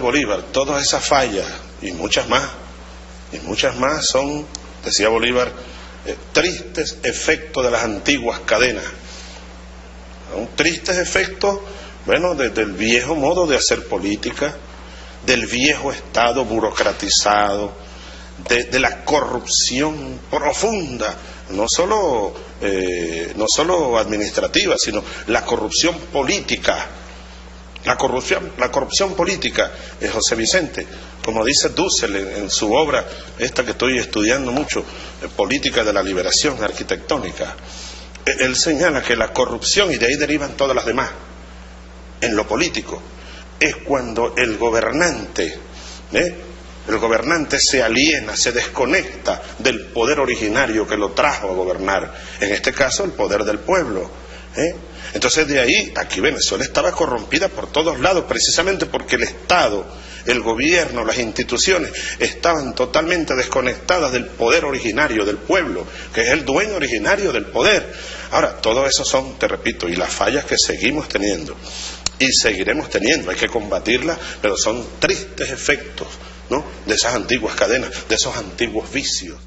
Bolívar, todas esas fallas y muchas más son, decía Bolívar, tristes efectos de las antiguas cadenas. Son tristes efectos, bueno, del viejo modo de hacer política, del viejo Estado burocratizado, de la corrupción profunda, no solo administrativa, sino la corrupción política. La corrupción política, José Vicente, como dice Dussel en su obra, esta que estoy estudiando mucho, Política de la Liberación Arquitectónica, él señala que la corrupción, y de ahí derivan todas las demás, en lo político, es cuando el gobernante se aliena, se desconecta del poder originario que lo trajo a gobernar, en este caso el poder del pueblo. Entonces de ahí, aquí Venezuela estaba corrompida por todos lados, precisamente porque el Estado, el gobierno, las instituciones estaban totalmente desconectadas del poder originario del pueblo, que es el dueño originario del poder. Ahora, todo eso son, te repito, y las fallas que seguimos teniendo y seguiremos teniendo, hay que combatirlas, pero son tristes efectos, ¿no?, de esas antiguas cadenas, de esos antiguos vicios.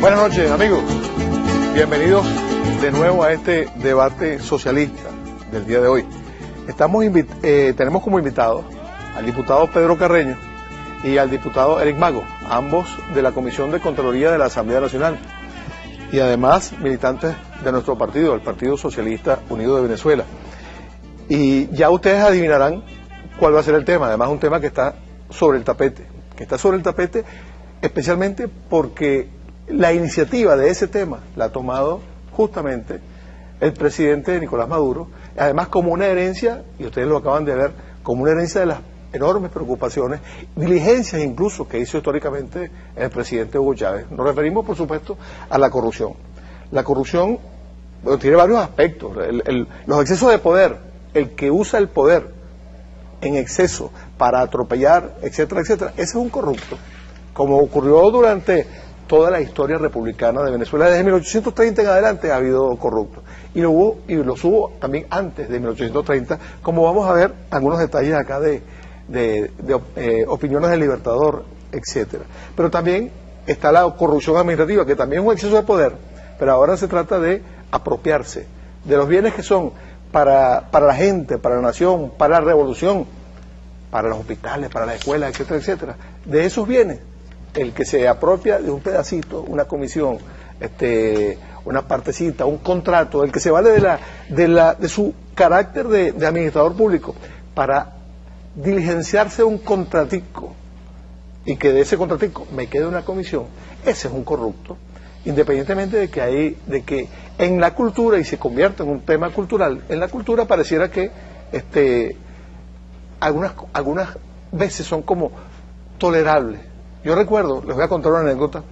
Buenas noches, amigos. Bienvenidos de nuevo a este debate socialista del día de hoy. Tenemos como invitados al diputado Pedro Carreño y al diputado Eric Mago, ambos de la Comisión de Contraloría de la Asamblea Nacional y además militantes de nuestro partido, el Partido Socialista Unido de Venezuela. Y ya ustedes adivinarán cuál va a ser el tema, además un tema que está sobre el tapete, especialmente porque la iniciativa de ese tema la ha tomado justamente el presidente Nicolás Maduro, además como una herencia, y ustedes lo acaban de ver, como una herencia de las enormes preocupaciones, diligencias incluso que hizo históricamente el presidente Hugo Chávez. Nos referimos, por supuesto, a la corrupción. La corrupción, bueno, tiene varios aspectos. Los excesos de poder, el que usa el poder en exceso para atropellar, etcétera, etcétera, ese es un corrupto, como ocurrió durante toda la historia republicana de Venezuela. Desde 1830 en adelante ha habido corruptos. Y los hubo también antes de 1830, como vamos a ver algunos detalles acá de opiniones del Libertador, etcétera. Pero también está la corrupción administrativa, que también es un exceso de poder, pero ahora se trata de apropiarse de los bienes que son para la gente, para la nación, para la revolución, para los hospitales, para las escuelas, etcétera, etcétera. De esos bienes, el que se apropia de un pedacito, una comisión, una partecita, un contrato, el que se vale de su carácter de administrador público para diligenciarse un contratico y que de ese contratico me quede una comisión, ese es un corrupto, independientemente de que en la cultura, y se convierte en un tema cultural, en la cultura pareciera que algunas veces son como tolerables. Yo recuerdo, les voy a contar una anécdota,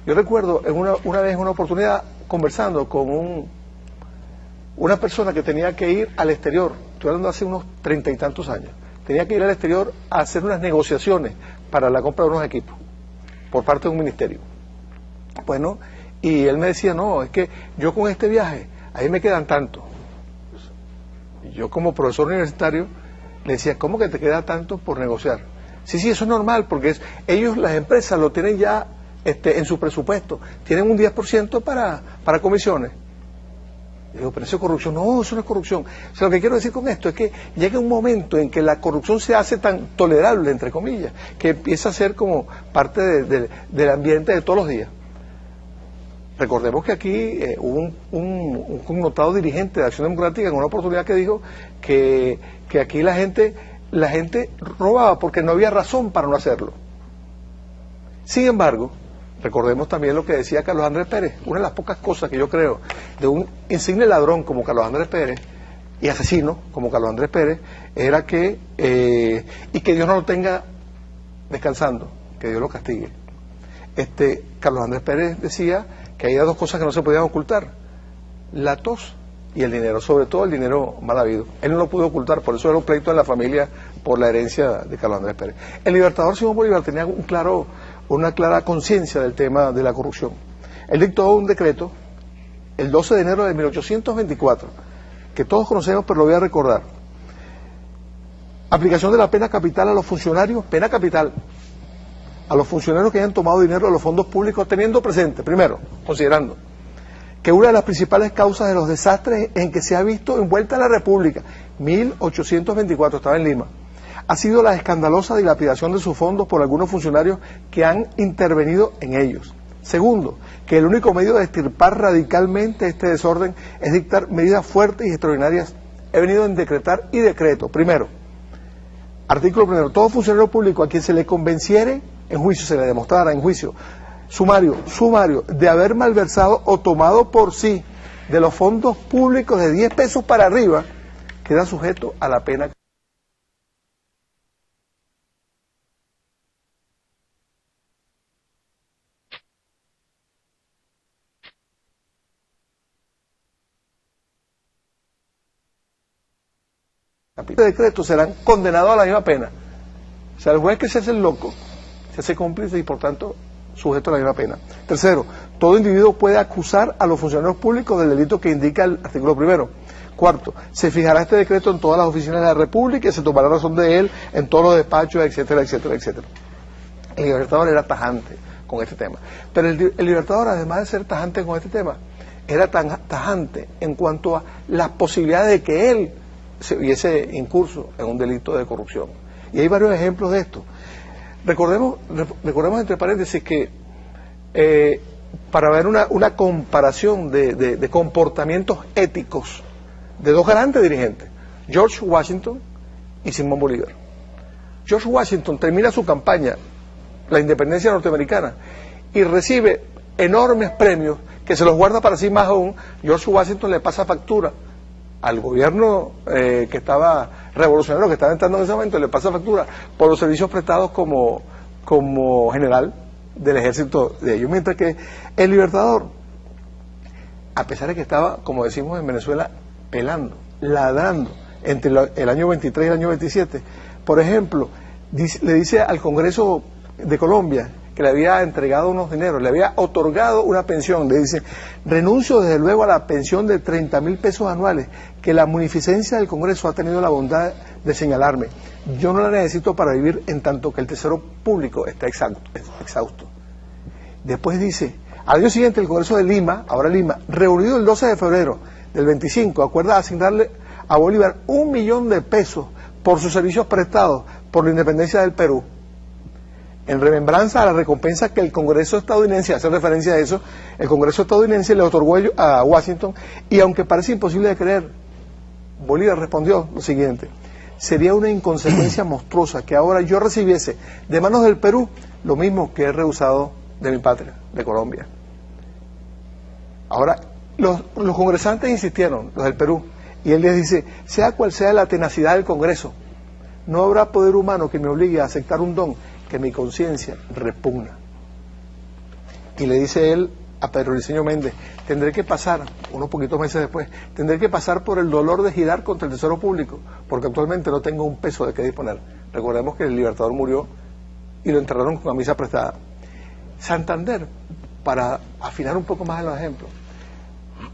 una vez en una oportunidad conversando con una persona que tenía que ir al exterior, estoy hablando hace unos 30 y tantos años, tenía que ir al exterior a hacer unas negociaciones para la compra de unos equipos por parte de un ministerio. Bueno, y él me decía, no, es que yo con este viaje, ahí me quedan tanto. Y yo como profesor universitario le decía, ¿cómo que te queda tanto por negociar? Sí, eso es normal, porque ellos, las empresas, lo tienen ya en su presupuesto, tienen un 10% para comisiones. Digo, pero eso es corrupción. No, eso no es corrupción. O sea, lo que quiero decir con esto es que llega un momento en que la corrupción se hace tan tolerable, entre comillas, que empieza a ser como parte del ambiente de todos los días. Recordemos que aquí hubo un connotado dirigente de Acción Democrática en una oportunidad que dijo que aquí la gente robaba porque no había razón para no hacerlo. Sin embargo, recordemos también lo que decía Carlos Andrés Pérez. Una de las pocas cosas que yo creo de un insigne ladrón como Carlos Andrés Pérez y asesino como Carlos Andrés Pérez era que Dios no lo tenga descansando, que Dios lo castigue. Carlos Andrés Pérez decía que había dos cosas que no se podían ocultar: la tos y el dinero, sobre todo el dinero mal habido. Él no lo pudo ocultar, por eso era un pleito en la familia por la herencia de Carlos Andrés Pérez. El libertador Simón Bolívar tenía una clara conciencia del tema de la corrupción. Él dictó un decreto el 12 de enero de 1824, que todos conocemos, pero lo voy a recordar. Aplicación de la pena capital a los funcionarios, pena capital, a los funcionarios que hayan tomado dinero de los fondos públicos, teniendo presente, primero, considerando que una de las principales causas de los desastres en que se ha visto envuelta la República, 1824, estaba en Lima, ha sido la escandalosa dilapidación de sus fondos por algunos funcionarios que han intervenido en ellos. Segundo, que el único medio de extirpar radicalmente este desorden es dictar medidas fuertes y extraordinarias. He venido en decretar y decreto. Primero, artículo primero, todo funcionario público a quien se le convenciere en juicio, se le demostrara en juicio, sumario, de haber malversado o tomado por sí de los fondos públicos de 10 pesos para arriba, queda sujeto a la pena de decreto, serán condenados a la misma pena. O sea, el juez que se hace el loco, se hace cómplice y por tanto sujeto a la misma pena. Tercero, todo individuo puede acusar a los funcionarios públicos del delito que indica el artículo primero. Cuarto, se fijará este decreto en todas las oficinas de la República y se tomará razón de él en todos los despachos, etcétera, etcétera, etcétera. El libertador era tajante con este tema. Pero el libertador, además de ser tajante con este tema, era tan tajante en cuanto a las posibilidades de que él se hubiese incurso en un delito de corrupción. Y hay varios ejemplos de esto. Recordemos entre paréntesis que para ver una comparación de comportamientos éticos de dos grandes dirigentes, George Washington y Simón Bolívar. George Washington termina su campaña, la independencia norteamericana, y recibe enormes premios que se los guarda para sí más aún. George Washington le pasa factura al gobierno que estaba revolucionario, que estaba entrando en ese momento, le pasa factura por los servicios prestados como general del ejército de ellos, mientras que el libertador, a pesar de que estaba, como decimos en Venezuela, pelando, ladrando entre el año 23 y el año 27, por ejemplo, le dice al Congreso de Colombia que le había entregado unos dineros, le había otorgado una pensión, le dice: renuncio desde luego a la pensión de 30.000 pesos anuales que la munificencia del Congreso ha tenido la bondad de señalarme. Yo no la necesito para vivir en tanto que el tesoro público está exhausto. Después dice, al año siguiente el Congreso de Lima, ahora Lima, reunido el 12 de febrero del 25, acuerda asignarle a Bolívar 1 millón de pesos por sus servicios prestados por la independencia del Perú, en remembranza a la recompensa que el Congreso estadounidense, hace referencia a eso, el Congreso estadounidense le otorgó a Washington, y aunque parece imposible de creer, Bolívar respondió lo siguiente: sería una inconsecuencia monstruosa que ahora yo recibiese de manos del Perú lo mismo que he rehusado de mi patria, de Colombia. Ahora, los congresantes insistieron, los del Perú, y él les dice: sea cual sea la tenacidad del Congreso, no habrá poder humano que me obligue a aceptar un don que mi conciencia repugna. Y le dice él a Pedro Briceño Méndez: tendré que pasar, unos poquitos meses después, tendré que pasar por el dolor de girar contra el tesoro público, porque actualmente no tengo un peso de qué disponer. Recordemos que el libertador murió y lo enterraron con camisa prestada. Santander, para afinar un poco más en los ejemplos,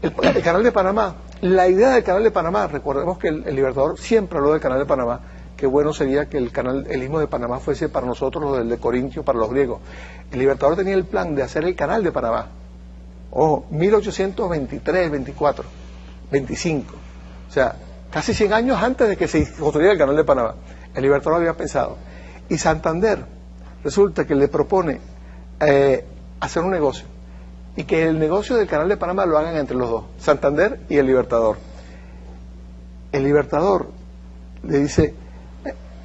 el Canal de Panamá, la idea del Canal de Panamá, recordemos que el libertador siempre habló del Canal de Panamá. Qué bueno sería que el istmo de Panamá fuese para nosotros lo del de Corintio, para los griegos. El libertador tenía el plan de hacer el Canal de Panamá. Ojo, 1823, 24, 25. O sea, casi 100 años antes de que se construyera el Canal de Panamá. El libertador había pensado. Y Santander, resulta que le propone hacer un negocio. Y que el negocio del Canal de Panamá lo hagan entre los dos, Santander y el libertador. El libertador le dice: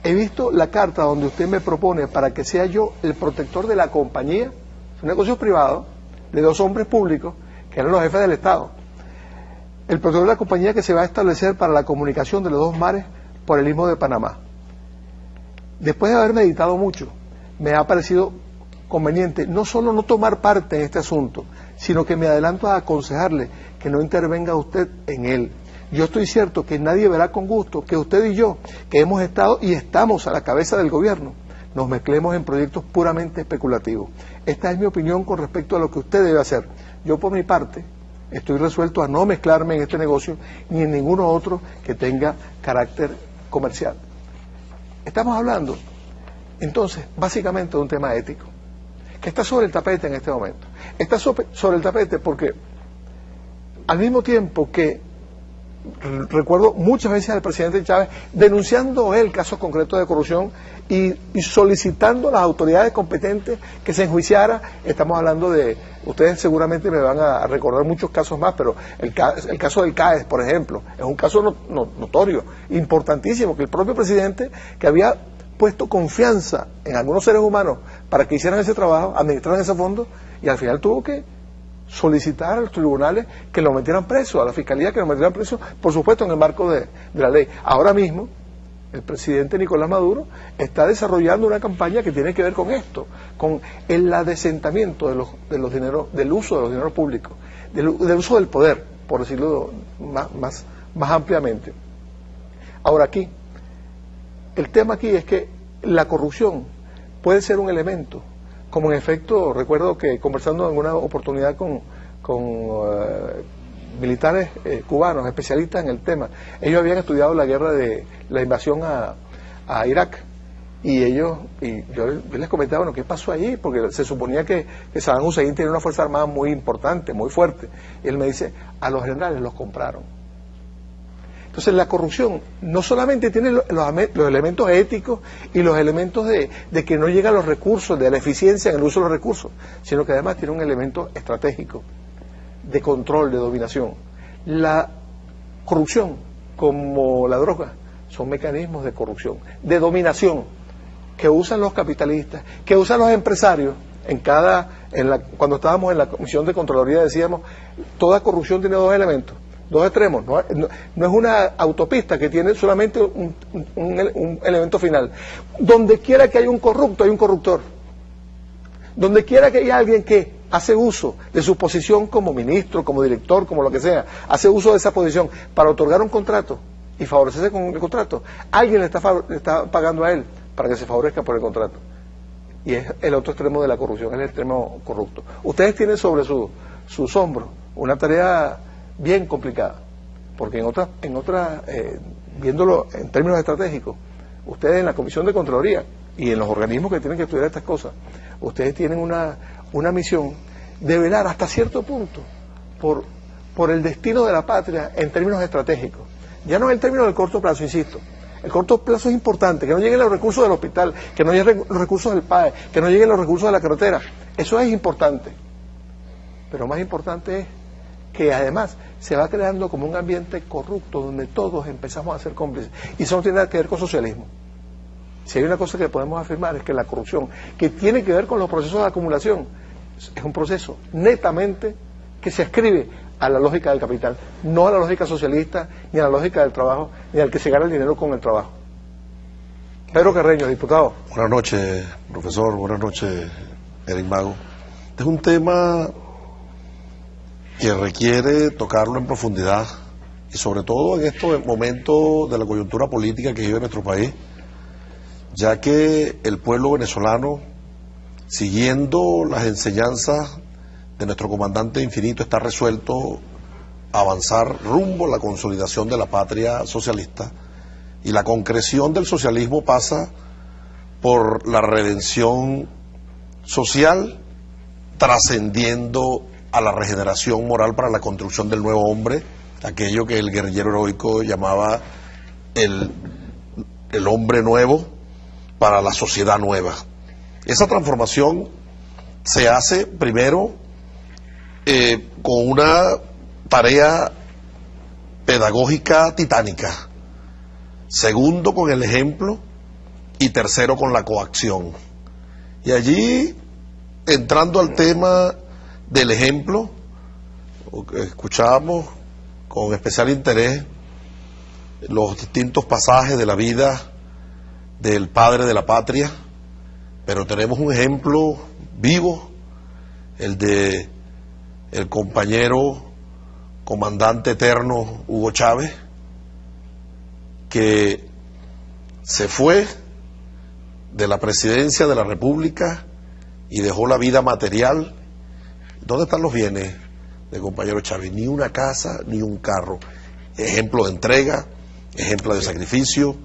he visto la carta donde usted me propone para que sea yo el protector de la compañía, es un negocio privado, de 2 hombres públicos, que eran los jefes del Estado. El protector de la compañía que se va a establecer para la comunicación de los 2 mares por el istmo de Panamá. Después de haber meditado mucho, me ha parecido conveniente no solo no tomar parte en este asunto, sino que me adelanto a aconsejarle que no intervenga usted en él, Yo estoy cierto que nadie verá con gusto que usted y yo, que hemos estado y estamos a la cabeza del gobierno, nos mezclemos en proyectos puramente especulativos. Esta es mi opinión con respecto a lo que usted debe hacer. Yo, por mi parte, estoy resuelto a no mezclarme en este negocio ni en ninguno otro que tenga carácter comercial. Estamos hablando, entonces, básicamente de un tema ético, que está sobre el tapete en este momento. Está sobre el tapete porque, al mismo tiempo que recuerdo muchas veces al presidente Chávez denunciando él casos concretos de corrupción y solicitando a las autoridades competentes que se enjuiciara. Estamos hablando de, ustedes seguramente me van a recordar muchos casos más, pero el caso del CAES, por ejemplo, es un caso notorio, importantísimo, que el propio presidente, que había puesto confianza en algunos seres humanos para que hicieran ese trabajo, administraran ese fondo, y al final tuvo que solicitar a los tribunales que lo metieran preso, a la fiscalía que lo metieran preso, por supuesto en el marco de la ley. Ahora mismo el presidente Nicolás Maduro está desarrollando una campaña que tiene que ver con esto, con el adecentamiento de los dineros, del uso de los dineros públicos, del uso del poder, por decirlo más ampliamente. Ahora aquí, el tema aquí es que la corrupción puede ser un elemento, como en efecto, recuerdo que conversando en una oportunidad con militares cubanos, especialistas en el tema, ellos habían estudiado la guerra de la invasión a Irak, y yo les comentaba, bueno, ¿qué pasó allí? Porque se suponía que Saddam Hussein tenía una fuerza armada muy importante, muy fuerte, y él me dice, a los generales los compraron. Entonces la corrupción no solamente tiene los elementos éticos y los elementos de que no llegan los recursos, de la eficiencia en el uso de los recursos, sino que además tiene un elemento estratégico, de control, de dominación. La corrupción, como la droga, son mecanismos de corrupción, de dominación, que usan los capitalistas, que usan los empresarios. Cuando estábamos en la Comisión de Contraloría decíamos, toda corrupción tiene dos elementos, dos extremos, no es una autopista que tiene solamente un elemento final. Donde quiera que haya un corrupto, hay un corruptor. Donde quiera que haya alguien que hace uso de su posición como ministro, como director, como lo que sea, hace uso de esa posición para otorgar un contrato y favorecerse con el contrato, alguien le está pagando a él para que se favorezca por el contrato. Y es el otro extremo de la corrupción, es el extremo corrupto. Ustedes tienen sobre sus hombros una tarea bien complicada, porque viéndolo en términos estratégicos, ustedes en la Comisión de Contraloría y en los organismos que tienen que estudiar estas cosas, ustedes tienen una misión de velar hasta cierto punto por el destino de la patria en términos estratégicos, ya no en términos del corto plazo, insisto. El corto plazo es importante, que no lleguen los recursos del hospital, que no lleguen los recursos del PAE, que no lleguen los recursos de la carretera, eso es importante, pero más importante es que además se va creando como un ambiente corrupto donde todos empezamos a ser cómplices, y eso no tiene nada que ver con socialismo. Si hay una cosa que podemos afirmar es que la corrupción, que tiene que ver con los procesos de acumulación, es un proceso netamente que se ascribe a la lógica del capital, no a la lógica socialista, ni a la lógica del trabajo, ni al que se gana el dinero con el trabajo. Pedro Carreño, diputado. Buenas noches, profesor. Buenas noches, Eric Mago. Este es un tema que requiere tocarlo en profundidad, y sobre todo en estos momentos de la coyuntura política que vive nuestro país, ya que el pueblo venezolano, siguiendo las enseñanzas de nuestro comandante infinito, está resuelto a avanzar rumbo a la consolidación de la patria socialista, y la concreción del socialismo pasa por la redención social, trascendiendo a la regeneración moral para la construcción del nuevo hombre, aquello que el guerrillero heroico llamaba el hombre nuevo para la sociedad nueva. Esa transformación se hace primero con una tarea pedagógica titánica, segundo con el ejemplo y tercero con la coacción. Y allí, entrando al tema del ejemplo, escuchábamos con especial interés los distintos pasajes de la vida del padre de la patria, pero tenemos un ejemplo vivo, el de el compañero comandante eterno Hugo Chávez, que se fue de la presidencia de la República y dejó la vida material. ¿Dónde están los bienes del compañero Chávez? Ni una casa, ni un carro. Ejemplo de entrega, ejemplo de sacrificio,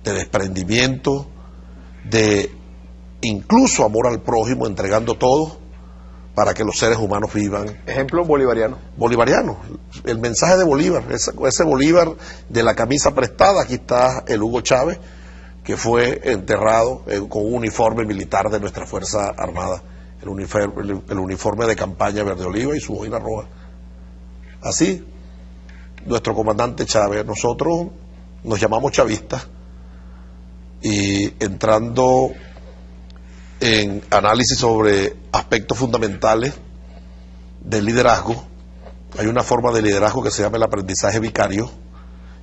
de desprendimiento, de incluso amor al prójimo, entregando todo para que los seres humanos vivan. Ejemplo bolivariano. Bolivariano, el mensaje de Bolívar, ese Bolívar de la camisa prestada. Aquí está el Hugo Chávez, que fue enterrado con un uniforme militar de nuestra Fuerza Armada, el uniforme de campaña verde oliva y su boina roja. Así, nuestro comandante Chávez, nosotros nos llamamos chavistas, y entrando en análisis sobre aspectos fundamentales del liderazgo, hay una forma de liderazgo que se llama el aprendizaje vicario,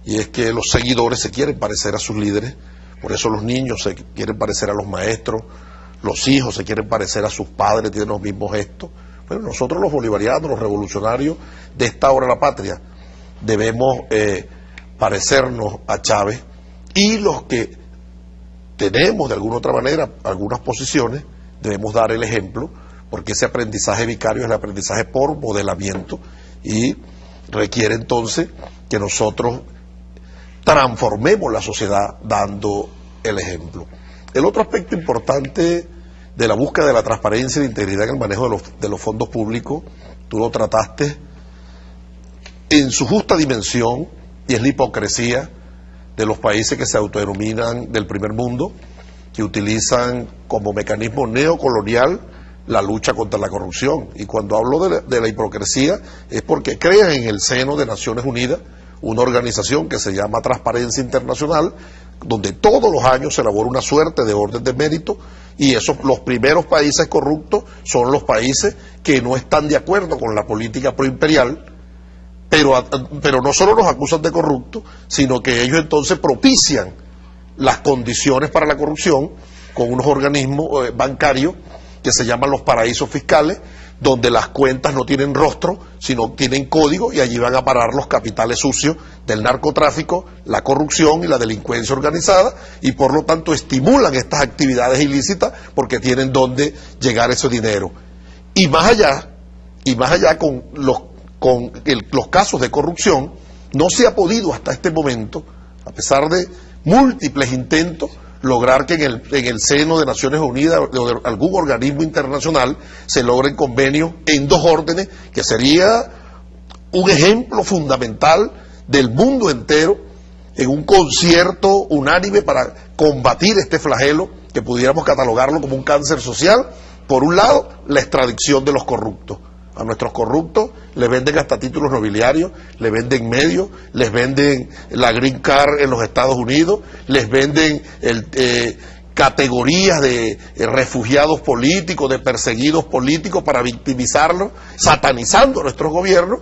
y es que los seguidores se quieren parecer a sus líderes. Por eso los niños se quieren parecer a los maestros, los hijos se quieren parecer a sus padres, tienen los mismos gestos. Bueno, nosotros los bolivarianos, los revolucionarios de esta hora de la patria, debemos parecernos a Chávez, y los que tenemos de alguna otra manera algunas posiciones, debemos dar el ejemplo, porque ese aprendizaje vicario es el aprendizaje por modelamiento y requiere entonces que nosotros transformemos la sociedad dando el ejemplo. El otro aspecto importante de la búsqueda de la transparencia y de integridad en el manejo de los fondos públicos, tú lo trataste en su justa dimensión, y es la hipocresía de los países que se autodenominan del primer mundo, que utilizan como mecanismo neocolonial la lucha contra la corrupción. Y cuando hablo de la hipocresía es porque crean en el seno de Naciones Unidas una organización que se llama Transparencia Internacional, donde todos los años se elabora una suerte de orden de mérito, y los primeros países corruptos son los países que no están de acuerdo con la política proimperial, pero no solo nos acusan de corruptos, sino que ellos entonces propician las condiciones para la corrupción con unos organismos bancarios que se llaman los paraísos fiscales, donde las cuentas no tienen rostro, sino tienen código, y allí van a parar los capitales sucios del narcotráfico, la corrupción y la delincuencia organizada, y por lo tanto estimulan estas actividades ilícitas porque tienen dónde llegar ese dinero. Y más allá con los casos de corrupción, no se ha podido hasta este momento, a pesar de múltiples intentos, lograr que en el seno de Naciones Unidas o de algún organismo internacional se logren convenios en dos órdenes, que sería un ejemplo fundamental del mundo entero, en un concierto unánime para combatir este flagelo que pudiéramos catalogarlo como un cáncer social. Por un lado, la extradición de los corruptos. A nuestros corruptos les venden hasta títulos nobiliarios, les venden medios, les venden la Green Card en los Estados Unidos, les venden categorías de refugiados políticos, de perseguidos políticos para victimizarlos, satanizando a nuestros gobiernos,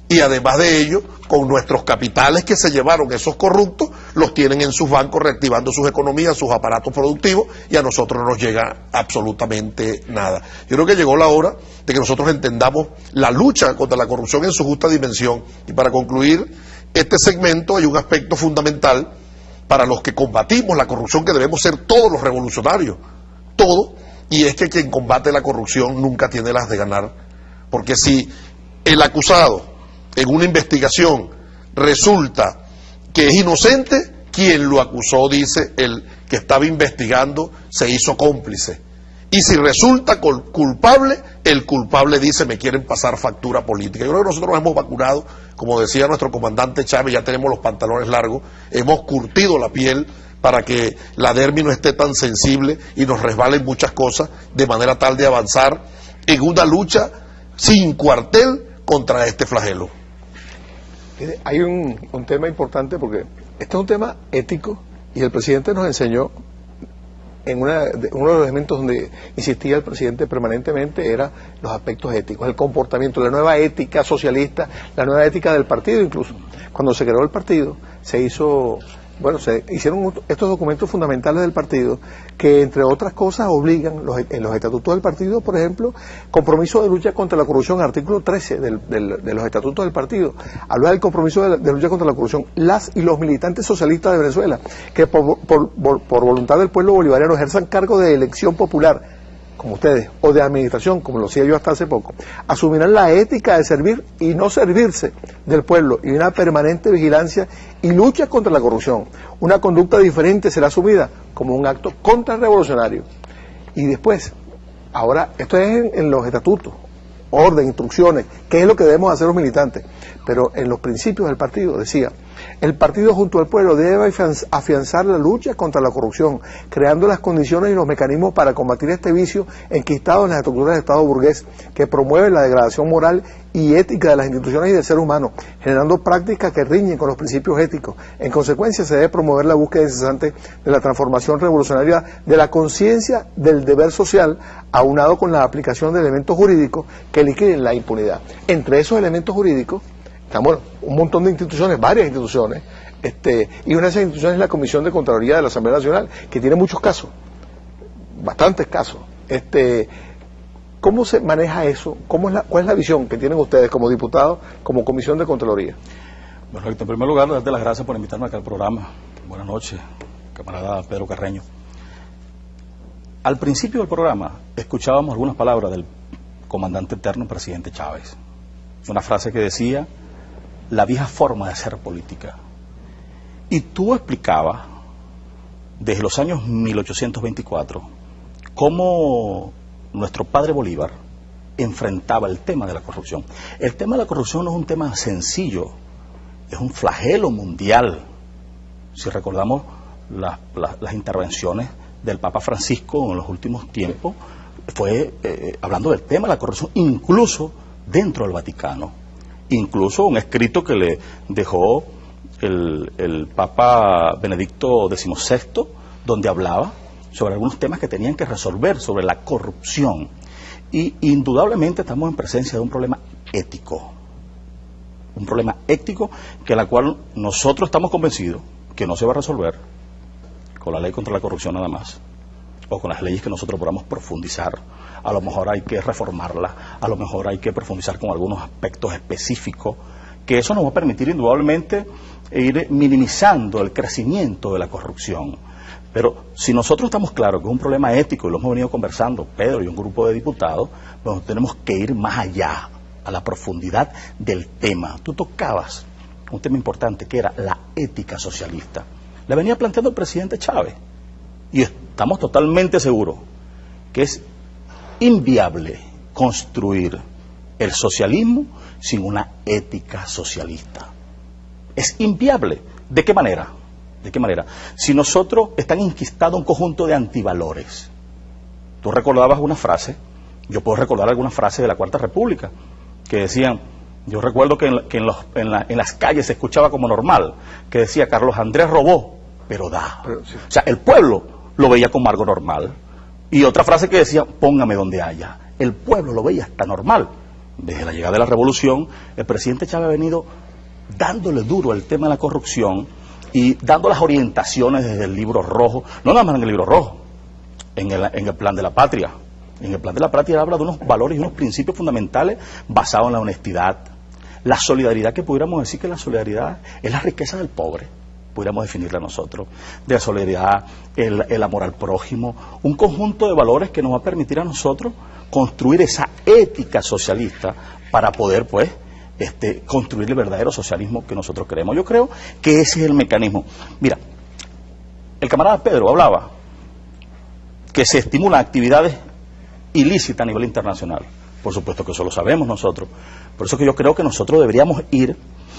y además de ello, con nuestros capitales que se llevaron esos corruptos, los tienen en sus bancos reactivando sus economías, sus aparatos productivos, y a nosotros no nos llega absolutamente nada. Yo creo que llegó la hora de que nosotros entendamos la lucha contra la corrupción en su justa dimensión. Y para concluir este segmento, hay un aspecto fundamental para los que combatimos la corrupción, que debemos ser todos los revolucionarios, todos, y es que quien combate la corrupción nunca tiene las de ganar, porque si el acusado en una investigación resulta que es inocente, quien lo acusó dice el que estaba investigando se hizo cómplice. Y si resulta culpable, el culpable dice me quieren pasar factura política. Yo creo que nosotros nos hemos vacunado, como decía nuestro comandante Chávez, ya tenemos los pantalones largos, hemos curtido la piel para que la dermis no esté tan sensible y nos resbalen muchas cosas, de manera tal de avanzar en una lucha sin cuartel contra este flagelo. Hay un tema importante, porque este es un tema ético, y el presidente nos enseñó, en uno de los elementos donde insistía el presidente permanentemente, era los aspectos éticos, el comportamiento, la nueva ética socialista, la nueva ética del partido incluso. Cuando se creó el partido, se hizo Bueno, se hicieron estos documentos fundamentales del partido que, entre otras cosas, obligan en los estatutos del partido, por ejemplo, compromiso de lucha contra la corrupción, artículo 13 de los estatutos del partido. Habla del compromiso de lucha contra la corrupción. Las y los militantes socialistas de Venezuela, que por voluntad del pueblo bolivariano ejerzan cargo de elección popular, como ustedes, o de administración, como lo hacía yo hasta hace poco, asumirán la ética de servir y no servirse del pueblo y una permanente vigilancia y lucha contra la corrupción. Una conducta diferente será asumida como un acto contrarrevolucionario. Y después, ahora, esto es en los estatutos, orden, instrucciones, qué es lo que debemos hacer los militantes. Pero en los principios del partido decía: el partido junto al pueblo debe afianzar la lucha contra la corrupción, creando las condiciones y los mecanismos para combatir este vicio enquistado en las estructuras del Estado burgués, que promueve la degradación moral y ética de las instituciones y del ser humano, generando prácticas que riñen con los principios éticos. En consecuencia, se debe promover la búsqueda incesante de la transformación revolucionaria de la conciencia del deber social, aunado con la aplicación de elementos jurídicos que liquiden la impunidad. Entre esos elementos jurídicos estamos un montón de instituciones, varias instituciones, y una de esas instituciones es la Comisión de Contraloría de la Asamblea Nacional, que tiene muchos casos, bastantes casos. ¿Cómo se maneja eso? ¿Cuál es la visión que tienen ustedes como diputados, como Comisión de Contraloría? Bueno, en primer lugar, darte las gracias por invitarme acá al programa. Buenas noches, camarada Pedro Carreño. Al principio del programa escuchábamos algunas palabras del comandante eterno presidente Chávez. Una frase que decía: la vieja forma de hacer política. Y tú explicabas, desde los años 1824, cómo nuestro padre Bolívar enfrentaba el tema de la corrupción. El tema de la corrupción no es un tema sencillo, es un flagelo mundial. Si recordamos las intervenciones del Papa Francisco en los últimos tiempos, fue hablando del tema de la corrupción, incluso dentro del Vaticano. Incluso un escrito que le dejó el Papa Benedicto XVI, donde hablaba sobre algunos temas que tenían que resolver sobre la corrupción. Y indudablemente estamos en presencia de un problema ético. Un problema ético que la cual nosotros estamos convencidos que no se va a resolver con la ley contra la corrupción nada más, o con las leyes que nosotros podamos profundizar. A lo mejor hay que reformarla, a lo mejor hay que profundizar con algunos aspectos específicos, que eso nos va a permitir indudablemente ir minimizando el crecimiento de la corrupción. Pero si nosotros estamos claros que es un problema ético, y lo hemos venido conversando Pedro y un grupo de diputados, pues tenemos que ir más allá, a la profundidad del tema. Tú tocabas un tema importante que era la ética socialista. La venía planteando el presidente Chávez, y estamos totalmente seguros que es inviable construir el socialismo sin una ética socialista. Es inviable. ¿De qué manera? ¿De qué manera? Si nosotros están enquistados un conjunto de antivalores. Tú recordabas una frase, yo puedo recordar algunas frases de la Cuarta República, que decían, yo recuerdo que en las calles se escuchaba como normal, que decía: Carlos Andrés robó, pero da. Sí. O sea, el pueblo lo veía como algo normal. Y otra frase que decía: póngame donde haya. El pueblo lo veía hasta normal. Desde la llegada de la revolución, el presidente Chávez ha venido dándole duro al tema de la corrupción y dando las orientaciones desde el libro rojo, no nada más en el libro rojo, en el plan de la patria. En el plan de la patria habla de unos valores y unos principios fundamentales basados en la honestidad, la solidaridad, que pudiéramos decir que la solidaridad es la riqueza del pobre, pudiéramos definirla nosotros, de la solidaridad, el amor al prójimo, un conjunto de valores que nos va a permitir a nosotros construir esa ética socialista para poder, pues, construir el verdadero socialismo que nosotros queremos. Yo creo que ese es el mecanismo. Mira, el camarada Pedro hablaba que se estimulan actividades ilícitas a nivel internacional. Por supuesto que eso lo sabemos nosotros. Por eso que yo creo que nosotros deberíamos ir,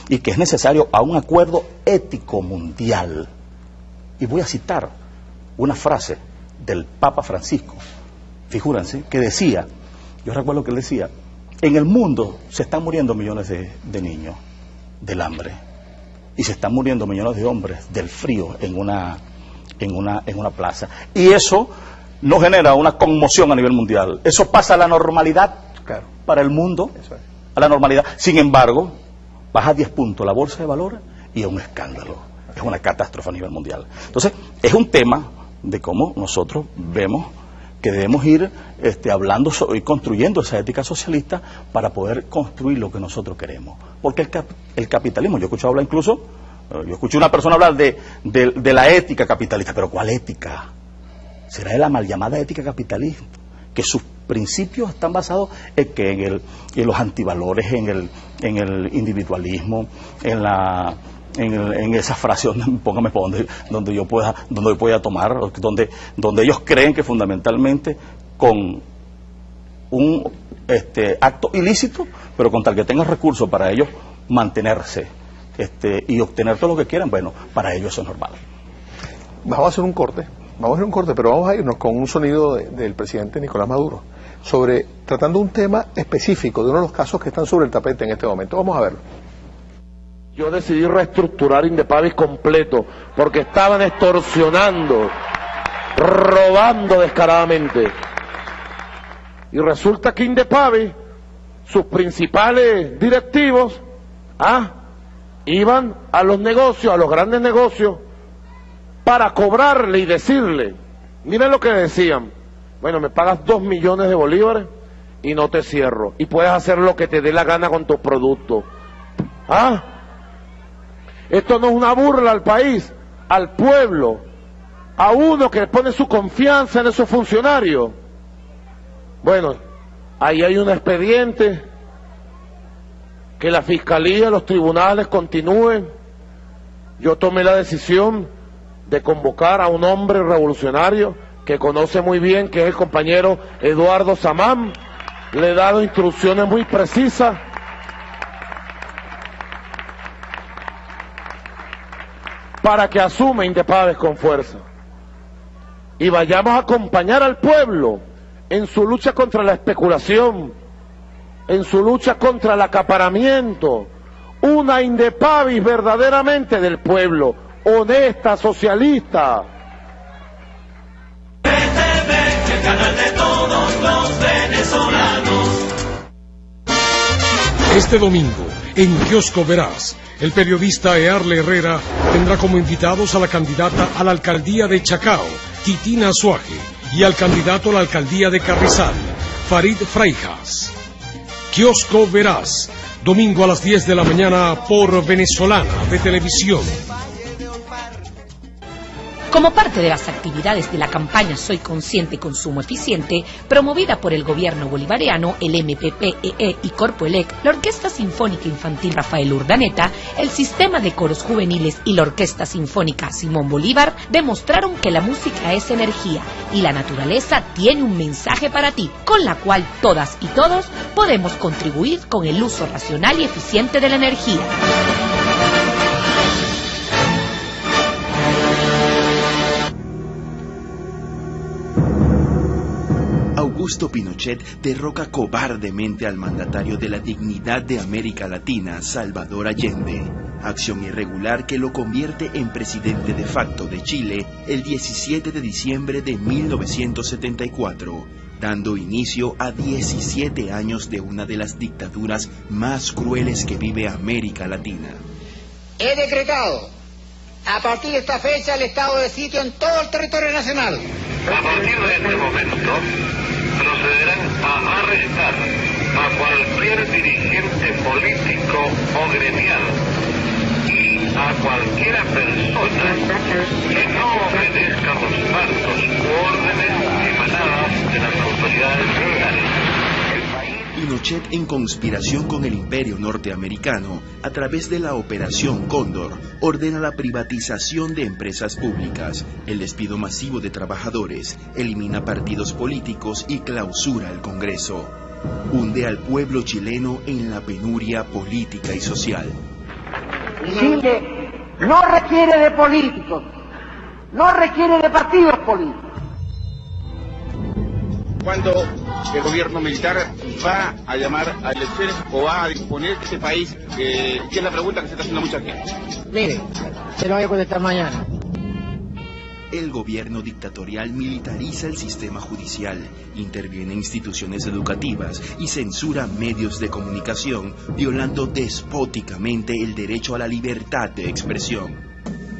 y que es necesario, a un acuerdo ético mundial. Y voy a citar una frase del Papa Francisco, figúrense, que decía, yo recuerdo que él decía: en el mundo se están muriendo millones de niños del hambre, y se están muriendo millones de hombres del frío en una plaza. Y eso no genera una conmoción a nivel mundial. Eso pasa a la normalidad, claro, para el mundo, a la normalidad. Sin embargo, baja 10 puntos la bolsa de valores y es un escándalo. es una catástrofe a nivel mundial. Entonces, es un tema de cómo nosotros vemos que debemos ir hablando y construyendo esa ética socialista para poder construir lo que nosotros queremos. Porque el capitalismo, yo he escuchado hablar incluso, yo escuché una persona hablar de la ética capitalista, pero ¿cuál ética? ¿Será de la mal llamada ética capitalista? Que sus principios están basados en los antivalores, en el individualismo, en esa frase, póngame por donde yo pueda tomar, donde ellos creen que fundamentalmente con un acto ilícito, pero con tal que tengan recursos para ellos mantenerse y obtener todo lo que quieran, bueno, para ellos eso es normal. Vamos a hacer un corte, pero vamos a irnos con un sonido del presidente Nicolás Maduro, tratando un tema específico de uno de los casos que están sobre el tapete en este momento. Vamos a verlo. Yo decidí reestructurar Indepavis completo porque estaban extorsionando, robando descaradamente. Y resulta que Indepavis, sus principales directivos, iban a los negocios, a los grandes negocios, para cobrarle y decirle, miren lo que decían, bueno, me pagas 2 millones de bolívares y no te cierro, y puedes hacer lo que te dé la gana con tus productos. Esto no es una burla al país, al pueblo, a uno que pone su confianza en esos funcionarios. Bueno, ahí hay un expediente, que la fiscalía, los tribunales continúen. Yo tomé la decisión de convocar a un hombre revolucionario que conoce muy bien, que es el compañero Eduardo Samán. Le he dado instrucciones muy precisas para que asuma Indepavis con fuerza y vayamos a acompañar al pueblo en su lucha contra la especulación, en su lucha contra el acaparamiento, una Indepavis verdaderamente del pueblo, honesta, socialista. El canal de todos los venezolanos. Este domingo, en Kiosco Verás, el periodista Earle Herrera tendrá como invitados a la candidata a la alcaldía de Chacao, Titina Azuaje, y al candidato a la alcaldía de Carrizal, Farid Fraijas. Kiosco Verás, domingo a las 10 de la mañana por Venezolana de Televisión. Como parte de las actividades de la campaña Soy Consciente Consumo Eficiente, promovida por el gobierno bolivariano, el MPPEE y Corpoelec, la Orquesta Sinfónica Infantil Rafael Urdaneta, el Sistema de Coros Juveniles y la Orquesta Sinfónica Simón Bolívar demostraron que la música es energía y la naturaleza tiene un mensaje para ti, con la cual todas y todos podemos contribuir con el uso racional y eficiente de la energía. Augusto Pinochet derroca cobardemente al mandatario de la dignidad de América Latina, Salvador Allende, acción irregular que lo convierte en presidente de facto de Chile el 17 de diciembre de 1974, dando inicio a 17 años de una de las dictaduras más crueles que vive América Latina. He decretado a partir de esta fecha el estado de sitio en todo el territorio nacional. A partir de este momento procederán a arrestar a cualquier dirigente político o gremial y a cualquiera persona que no obedezca los mandos u órdenes emanadas de las autoridades federales. Pinochet, en conspiración con el imperio norteamericano, a través de la Operación Cóndor, ordena la privatización de empresas públicas, el despido masivo de trabajadores, elimina partidos políticos y clausura el Congreso. Hunde al pueblo chileno en la penuria política y social. Chile no requiere de políticos, no requiere de partidos políticos. Cuando el gobierno militar va a llamar a elecciones o va a disponer de ese país, que es la pregunta que se está haciendo mucha gente. Mire, se lo voy a contestar mañana. El gobierno dictatorial militariza el sistema judicial, interviene en instituciones educativas y censura medios de comunicación, violando despóticamente el derecho a la libertad de expresión.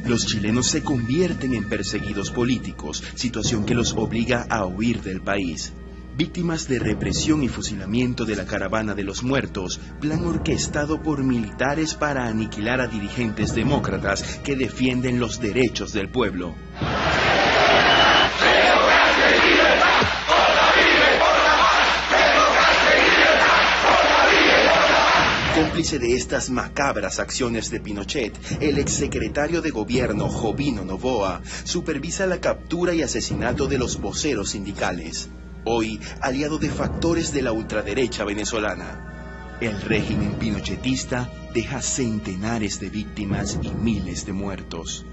Los chilenos se convierten en perseguidos políticos, situación que los obliga a huir del país. Víctimas de represión y fusilamiento de la Caravana de los Muertos, plan orquestado por militares para aniquilar a dirigentes demócratas que defienden los derechos del pueblo. Cómplice de estas macabras acciones de Pinochet, el exsecretario de gobierno Jovino Noboa supervisa la captura y asesinato de los voceros sindicales. Hoy, aliado de factores de la ultraderecha venezolana. El régimen pinochetista deja centenares de víctimas y miles de muertos.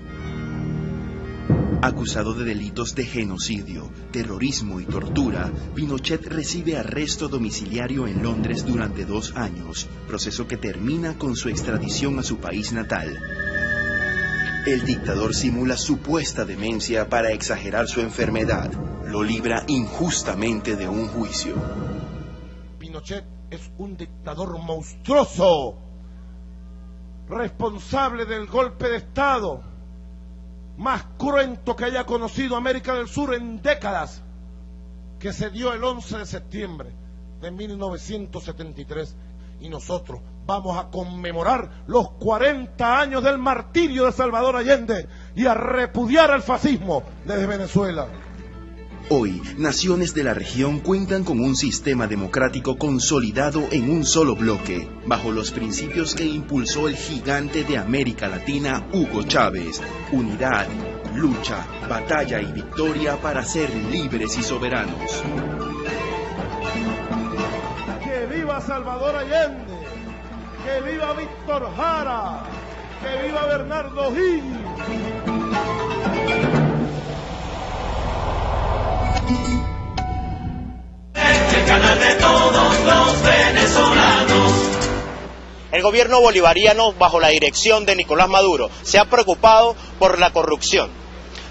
Acusado de delitos de genocidio, terrorismo y tortura, Pinochet recibe arresto domiciliario en Londres durante 2 años, proceso que termina con su extradición a su país natal. El dictador simula supuesta demencia para exagerar su enfermedad. Lo libra injustamente de un juicio. Pinochet es un dictador monstruoso, responsable del golpe de Estado más cruento que haya conocido América del Sur en décadas, que se dio el 11 de septiembre de 1973. Y nosotros vamos a conmemorar los 40 años del martirio de Salvador Allende y a repudiar al fascismo desde Venezuela. Hoy, naciones de la región cuentan con un sistema democrático consolidado en un solo bloque, bajo los principios que impulsó el gigante de América Latina, Hugo Chávez. Unidad, lucha, batalla y victoria para ser libres y soberanos. ¡Que viva Salvador Allende! ¡Que viva Víctor Jara! ¡Que viva Bernardo Higgins! El canal de todos los venezolanos. El gobierno bolivariano, bajo la dirección de Nicolás Maduro, se ha preocupado por la corrupción.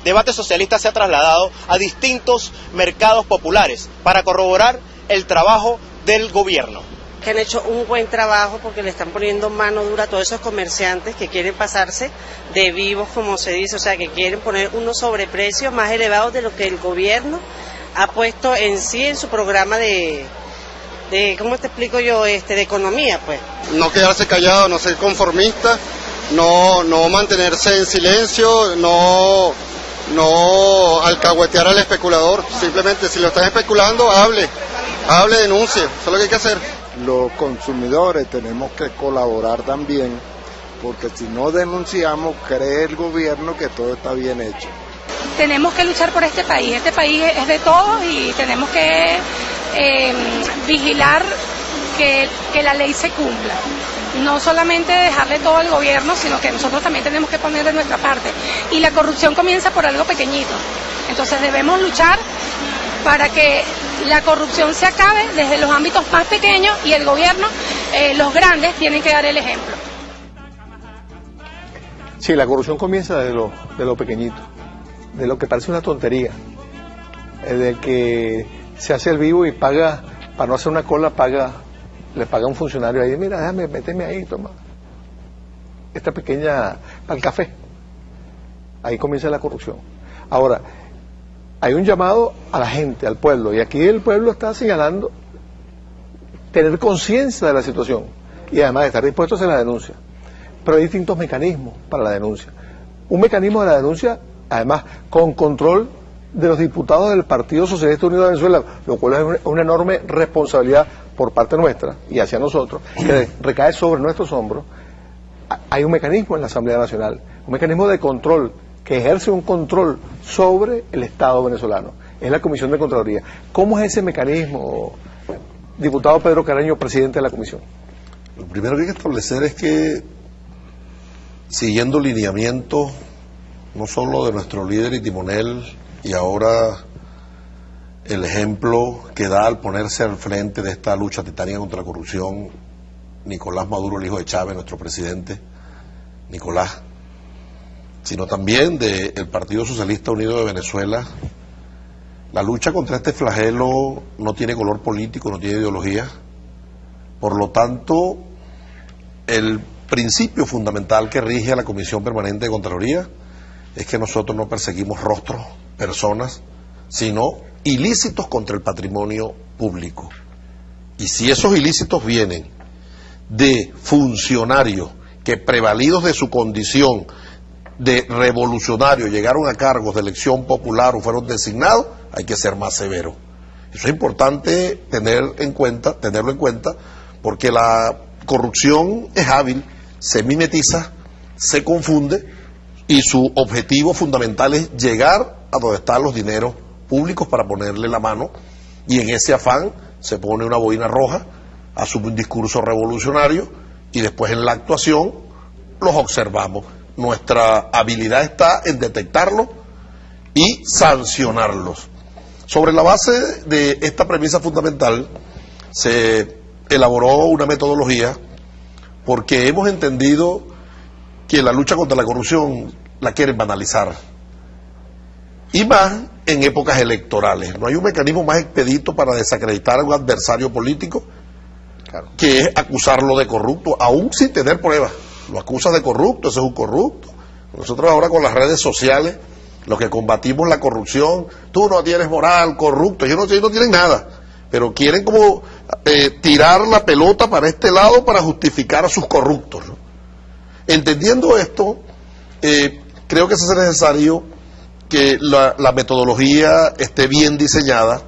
Debate Socialista se ha trasladado a distintos mercados populares para corroborar el trabajo del gobierno. Que han hecho un buen trabajo porque le están poniendo mano dura a todos esos comerciantes que quieren pasarse de vivos, como se dice, o sea, que quieren poner unos sobreprecios más elevados de lo que el gobierno ha puesto en sí en su programa de ¿cómo te explico yo? De economía, pues. No quedarse callado, no ser conformista, no mantenerse en silencio, no alcahuetear al especulador. Simplemente, si lo están especulando, hable, denuncie, eso es lo que hay que hacer. Los consumidores tenemos que colaborar también, porque si no denunciamos, cree el gobierno que todo está bien hecho. Tenemos que luchar por este país es de todos y tenemos que vigilar que la ley se cumpla. No solamente dejarle todo al gobierno, sino que nosotros también tenemos que poner de nuestra parte. Y la corrupción comienza por algo pequeñito. Entonces debemos luchar para que la corrupción se acabe desde los ámbitos más pequeños y el gobierno, los grandes, tienen que dar el ejemplo. Sí, la corrupción comienza de lo pequeñito, de lo que parece una tontería, de que se hace el vivo y paga, para no hacer una cola, le paga a un funcionario ahí, mira, déjame, méteme ahí, toma, esta pequeña, para el café. Ahí comienza la corrupción. Ahora, hay un llamado a la gente, al pueblo, y aquí el pueblo está señalando tener conciencia de la situación y además estar dispuesto a hacer la denuncia. Pero hay distintos mecanismos para la denuncia. Un mecanismo de la denuncia, además, con control de los diputados del Partido Socialista Unido de Venezuela, lo cual es una enorme responsabilidad por parte nuestra y hacia nosotros, que recae sobre nuestros hombros. Hay un mecanismo en la Asamblea Nacional, un mecanismo de control, que ejerce un control sobre el Estado venezolano. Es la Comisión de Contraloría. ¿Cómo es ese mecanismo, diputado Pedro Carreño, presidente de la Comisión? Lo primero que hay que establecer es que, siguiendo lineamientos, no solo de nuestro líder y timonel, y ahora el ejemplo que da al ponerse al frente de esta lucha titánica contra la corrupción, Nicolás Maduro, el hijo de Chávez, nuestro presidente, Nicolás, sino también del Partido Socialista Unido de Venezuela. La lucha contra este flagelo no tiene color político, no tiene ideología. Por lo tanto, el principio fundamental que rige a la Comisión Permanente de Contraloría es que nosotros no perseguimos rostros, personas, sino ilícitos contra el patrimonio público. Y si esos ilícitos vienen de funcionarios que, prevalidos de su condición de revolucionario, llegaron a cargos de elección popular o fueron designados, hay que ser más severo. Eso es importante tenerlo en cuenta, porque la corrupción es hábil, se mimetiza, se confunde, y su objetivo fundamental es llegar a donde están los dineros públicos para ponerle la mano, y en ese afán se pone una boina roja, asume un discurso revolucionario, y después en la actuación los observamos. Nuestra habilidad está en detectarlos y sancionarlos. Sobre la base de esta premisa fundamental se elaboró una metodología, porque hemos entendido que la lucha contra la corrupción la quieren banalizar, y más en épocas electorales. No hay un mecanismo más expedito para desacreditar a un adversario político que es acusarlo de corrupto, aún sin tener pruebas. Lo acusas de corrupto, ese es un corrupto. Nosotros ahora con las redes sociales, los que combatimos la corrupción, tú no tienes moral, corrupto, ellos no tienen nada, pero quieren como tirar la pelota para este lado para justificar a sus corruptos, ¿no? Entendiendo esto, creo que es necesario que la metodología esté bien diseñada,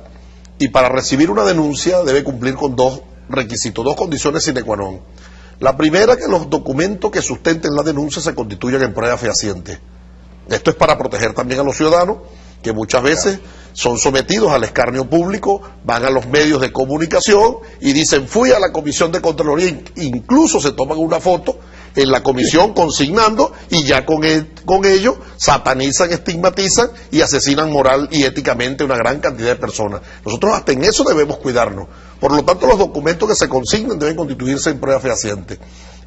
y para recibir una denuncia debe cumplir con dos requisitos, dos condiciones sine qua non. La primera, que los documentos que sustenten la denuncia se constituyan en prueba fehaciente. Esto es para proteger también a los ciudadanos, que muchas veces son sometidos al escarnio público, van a los medios de comunicación y dicen: fui a la Comisión de Contraloría, incluso se toman una foto en la comisión consignando, y ya con ello satanizan, estigmatizan y asesinan moral y éticamente una gran cantidad de personas. Nosotros hasta en eso debemos cuidarnos. Por lo tanto, los documentos que se consignen deben constituirse en prueba fehaciente.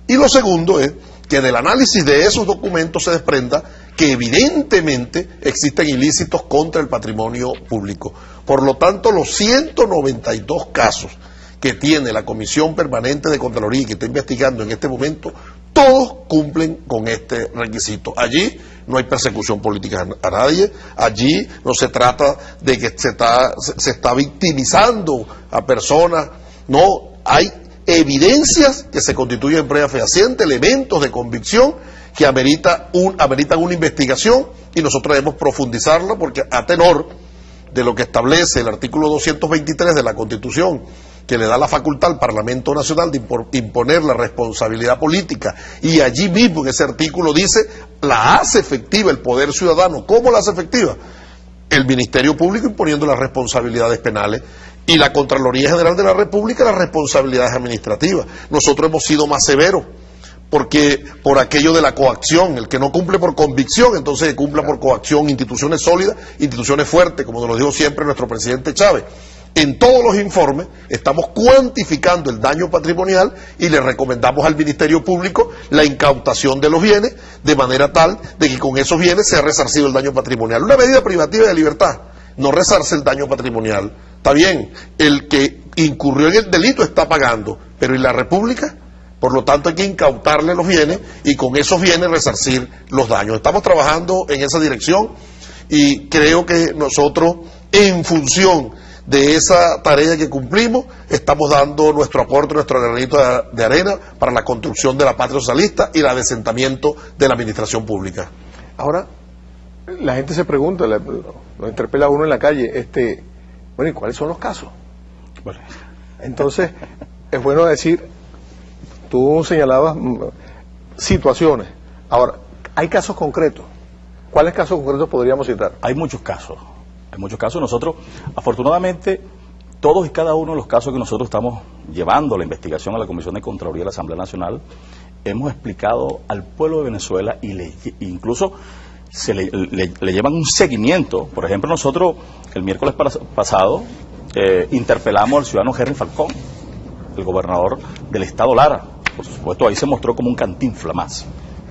Y lo segundo es que del análisis de esos documentos se desprenda que evidentemente existen ilícitos contra el patrimonio público. Por lo tanto, los 192 casos que tiene la Comisión Permanente de Contraloría y que está investigando en este momento, todos cumplen con este requisito. Allí no hay persecución política a nadie, allí no se trata de que se está victimizando a personas, no, hay evidencias que se constituyen en prueba fehaciente, elementos de convicción que ameritan una investigación, y nosotros debemos profundizarla, porque a tenor de lo que establece el artículo 223 de la Constitución, que le da la facultad al Parlamento Nacional de imponer la responsabilidad política, y allí mismo en ese artículo dice, la hace efectiva el Poder Ciudadano. ¿Cómo la hace efectiva? El Ministerio Público imponiendo las responsabilidades penales, y la Contraloría General de la República las responsabilidades administrativas. Nosotros hemos sido más severos, porque por aquello de la coacción, el que no cumple por convicción, entonces que cumpla por coacción, instituciones sólidas, instituciones fuertes, como nos lo dijo siempre nuestro presidente Chávez. En todos los informes estamos cuantificando el daño patrimonial, y le recomendamos al Ministerio Público la incautación de los bienes, de manera tal de que con esos bienes sea resarcido el daño patrimonial. Una medida privativa de libertad no resarce el daño patrimonial. Está bien, el que incurrió en el delito está pagando, pero ¿y la República? Por lo tanto, hay que incautarle los bienes y con esos bienes resarcir los daños. Estamos trabajando en esa dirección, y creo que nosotros, en función de esa tarea que cumplimos, estamos dando nuestro aporte, nuestro granito de arena para la construcción de la patria socialista y el adesentamiento de la administración pública. Ahora, la gente se pregunta, lo interpela a uno en la calle, bueno, ¿y cuáles son los casos? Bueno. Entonces, es bueno decir, tú señalabas situaciones. Ahora, ¿hay casos concretos? ¿Cuáles casos concretos podríamos citar? Hay muchos casos. Nosotros, afortunadamente, todos y cada uno de los casos que nosotros estamos llevando la investigación a la Comisión de Contraloría de la Asamblea Nacional, hemos explicado al pueblo de Venezuela, y incluso se le llevan un seguimiento. Por ejemplo, nosotros el miércoles pasado interpelamos al ciudadano Henry Falcón, el gobernador del estado Lara. Por supuesto, ahí se mostró como un cantinfla más.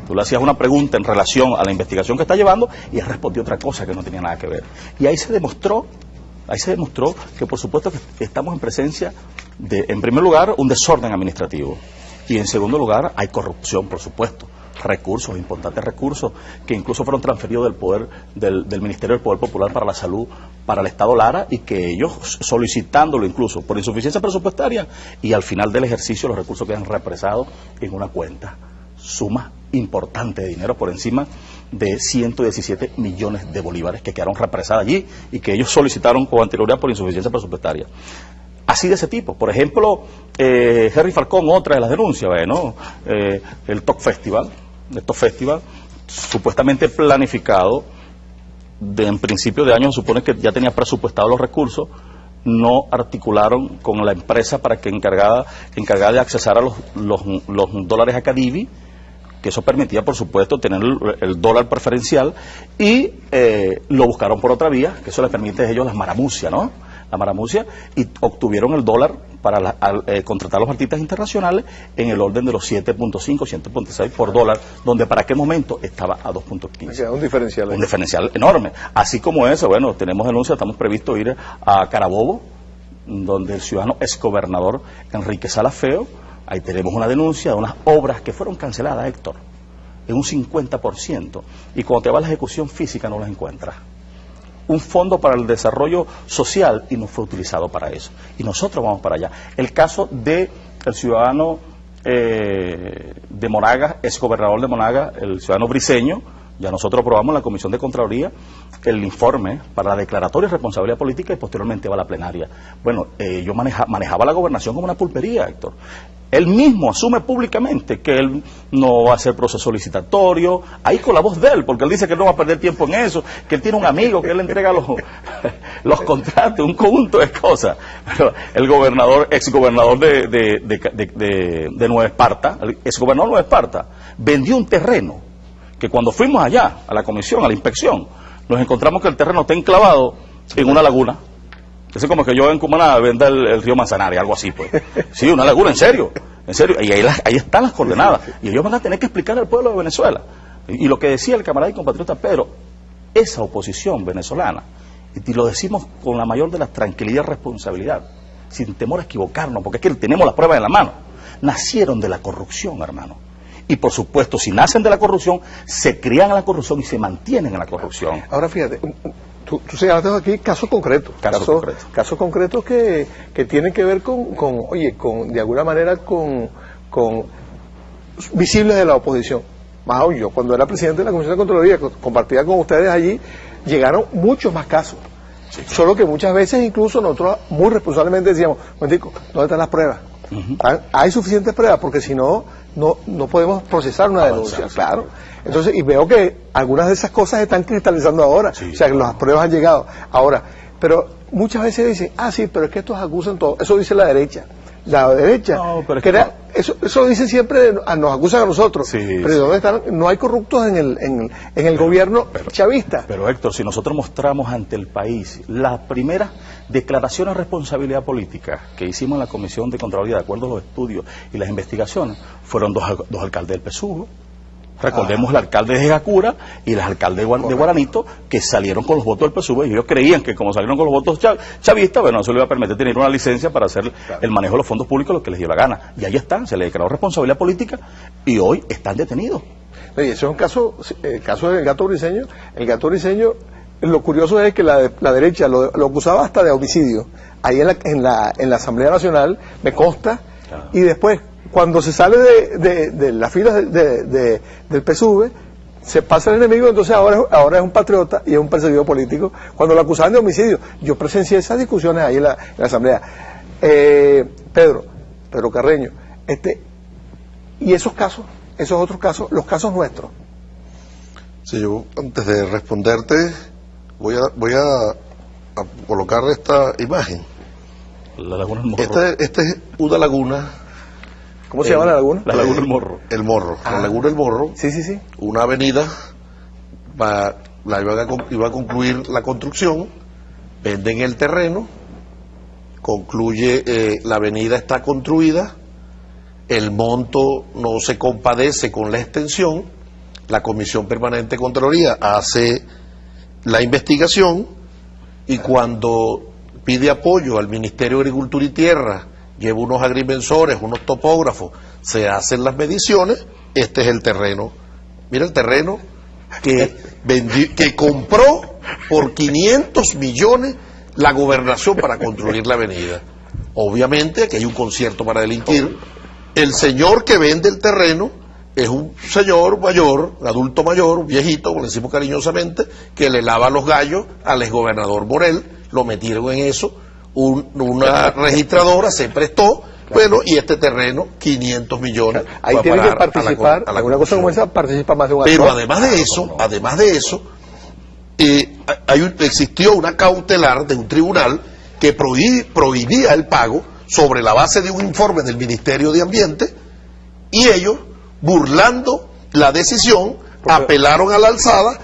Tú le hacías una pregunta en relación a la investigación que está llevando y él respondió otra cosa que no tenía nada que ver. Y ahí se demostró que, por supuesto, que estamos en presencia de, en primer lugar, un desorden administrativo, y en segundo lugar hay corrupción, por supuesto. recursos, importantes recursos, que incluso fueron transferidos del poder del Ministerio del Poder Popular para la Salud, para el Estado Lara, y que ellos, solicitándolo incluso por insuficiencia presupuestaria, y al final del ejercicio los recursos quedan represados en una cuenta, suma importante de dinero, por encima de 117 millones de bolívares que quedaron represadas allí y que ellos solicitaron con anterioridad por insuficiencia presupuestaria. Así de ese tipo. Por ejemplo, Henry Falcón, otra de las denuncias, bueno, el Top Festival, supuestamente planificado, en principio de año se supone que ya tenía presupuestados los recursos, no articularon con la empresa para que encargada de accesar a los dólares a Cadivi, que eso permitía, por supuesto, tener el dólar preferencial, y lo buscaron por otra vía, que eso les permite a ellos las maramucias, ¿no? La maramucia, y obtuvieron el dólar para contratar a los artistas internacionales en el orden de los 7.5, 7.6 por dólar, donde para aquel momento estaba a 2.15. O sea, un diferencial. Un diferencial enorme. Así como eso, bueno, tenemos denuncia, estamos previstos ir a Carabobo, donde el ciudadano exgobernador Enrique Salafeo, ahí tenemos una denuncia de unas obras que fueron canceladas, Héctor, en un 50%, y cuando te va a la ejecución física no las encuentras. Un fondo para el desarrollo social y no fue utilizado para eso. Y nosotros vamos para allá. El caso del ciudadano de Monagas, exgobernador de Monagas, el ciudadano Briceño, ya nosotros aprobamos en la Comisión de Contraloría el informe para la declaratoria de responsabilidad política y posteriormente va a la plenaria. Bueno, yo manejaba la gobernación como una pulpería, Héctor. Él mismo asume públicamente que él no va a hacer proceso licitatorio, ahí con la voz de él, porque él dice que no va a perder tiempo en eso, que él tiene un amigo que él le entrega los contratos, un conjunto de cosas. Pero el gobernador, exgobernador de Nueva Esparta, el exgobernador de Nueva Esparta, vendió un terreno que cuando fuimos allá, a la comisión, a la inspección, nos encontramos que el terreno está enclavado en una laguna. Es como que yo en Cumaná venda el río Manzanares, algo así, pues. Sí, una laguna, en serio. Y ahí están las coordenadas. Y ellos van a tener que explicar al pueblo de Venezuela. Y lo que decía el camarada y compatriota Pedro, esa oposición venezolana, y lo decimos con la mayor de las tranquilidad y responsabilidad, sin temor a equivocarnos, porque es que tenemos las pruebas en la mano, nacieron de la corrupción, hermano. Y por supuesto, si nacen de la corrupción, se crían en la corrupción y se mantienen en la corrupción. Ahora fíjate, tú señalaste aquí casos concretos. Casos concretos que tienen que ver con de alguna manera con visibles de la oposición. Más aún, yo cuando era presidente de la Comisión de Contraloría, compartía con ustedes allí, llegaron muchos más casos. Sí. Solo que muchas veces incluso nosotros muy responsablemente decíamos, momentico, ¿dónde están las pruebas? Hay suficientes pruebas, porque si no podemos procesar una denuncia, claro. Entonces, y veo que algunas de esas cosas están cristalizando ahora, o sea, que las pruebas han llegado ahora, pero muchas veces dicen, sí, pero es que estos acusan todo, eso dice la derecha. La derecha, eso dicen siempre, nos acusan a nosotros, pero ¿dónde están? No hay corruptos en el gobierno chavista. Pero Héctor, si nosotros mostramos ante el país las primeras declaraciones de responsabilidad política que hicimos en la Comisión de Contraloría, de acuerdo a los estudios y las investigaciones, fueron dos alcaldes del PSUV. Recordemos el alcalde de Jacura y el alcalde de Guaranito, que salieron con los votos del PSUV, y ellos creían que como salieron con los votos chavistas, bueno, eso le iba a permitir tener una licencia para hacer el manejo de los fondos públicos, lo que les dio la gana. Y ahí están, se les declaró responsabilidad política y hoy están detenidos. Y eso es un caso, el caso del Gato Briceño. El Gato Briceño, lo curioso es que la derecha lo acusaba hasta de homicidio. Ahí en la Asamblea Nacional, me consta, y después, cuando se sale de las filas del PSUV, se pasa el enemigo, entonces ahora es un patriota y es un perseguido político, cuando lo acusaban de homicidio. Yo presencié esas discusiones ahí en la Asamblea. Pedro Carreño, y esos otros casos, los casos nuestros. Sí, yo antes de responderte voy a colocar esta imagen. La laguna del Morro. Esta es una laguna. ¿Cómo se llama la laguna? La laguna del Morro. El Morro. La laguna del Morro. Sí. Una avenida, iba a concluir la construcción, venden el terreno, concluye, la avenida está construida, el monto no se compadece con la extensión, la Comisión Permanente de Contraloría hace la investigación y cuando pide apoyo al Ministerio de Agricultura y Tierra, lleva unos agrimensores, unos topógrafos, se hacen las mediciones, este es el terreno Mira el terreno que compró por 500 millones la gobernación para construir la avenida. Obviamente aquí hay un concierto para delinquir. El señor que vende el terreno es un señor mayor, un adulto mayor, un viejito, como le decimos cariñosamente, que le lava los gallos al exgobernador Morel. Lo metieron en eso, una registradora se prestó, bueno, y este terreno, 500 millones. Ahí tiene que participar, alguna cosa como esa, participa más de un actor. Pero además de eso, existió una cautelar de un tribunal que prohibía el pago sobre la base de un informe del Ministerio de Ambiente, y ellos, burlando la decisión, apelaron a la alzada,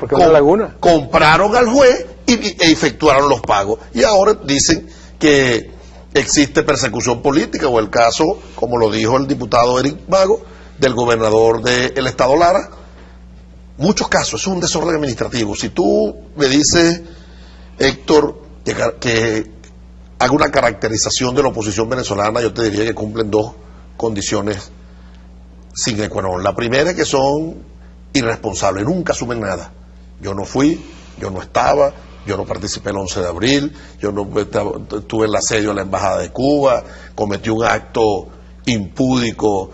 compraron al juez e efectuaron los pagos. Y ahora dicen que existe persecución política, o el caso, como lo dijo el diputado Eric Mago, del gobernador del estado Lara. Muchos casos, es un desorden administrativo. Si tú me dices, Héctor, que haga una caracterización de la oposición venezolana, yo te diría que cumplen dos condiciones sine qua non. La primera es que son irresponsables, nunca asumen nada. Yo no fui, yo no estaba, yo no participé el 11 de abril, yo no estuve en el asedio a la Embajada de Cuba, cometí un acto impúdico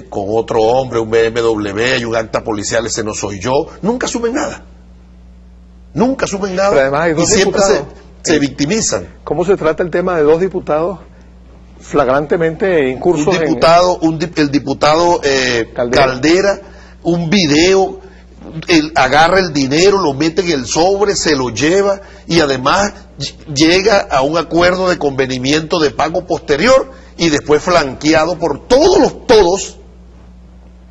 con otro hombre, un BMW, y un acta policial, ese no soy yo. Nunca asumen nada. Nunca asumen nada. Pero además hay dos y siempre diputados. se victimizan. ¿Cómo se trata el tema de dos diputados flagrantemente incursos el diputado Caldera, un video, agarra el dinero, lo mete en el sobre, se lo lleva y además llega a un acuerdo de convenimiento de pago posterior, y después flanqueado por todos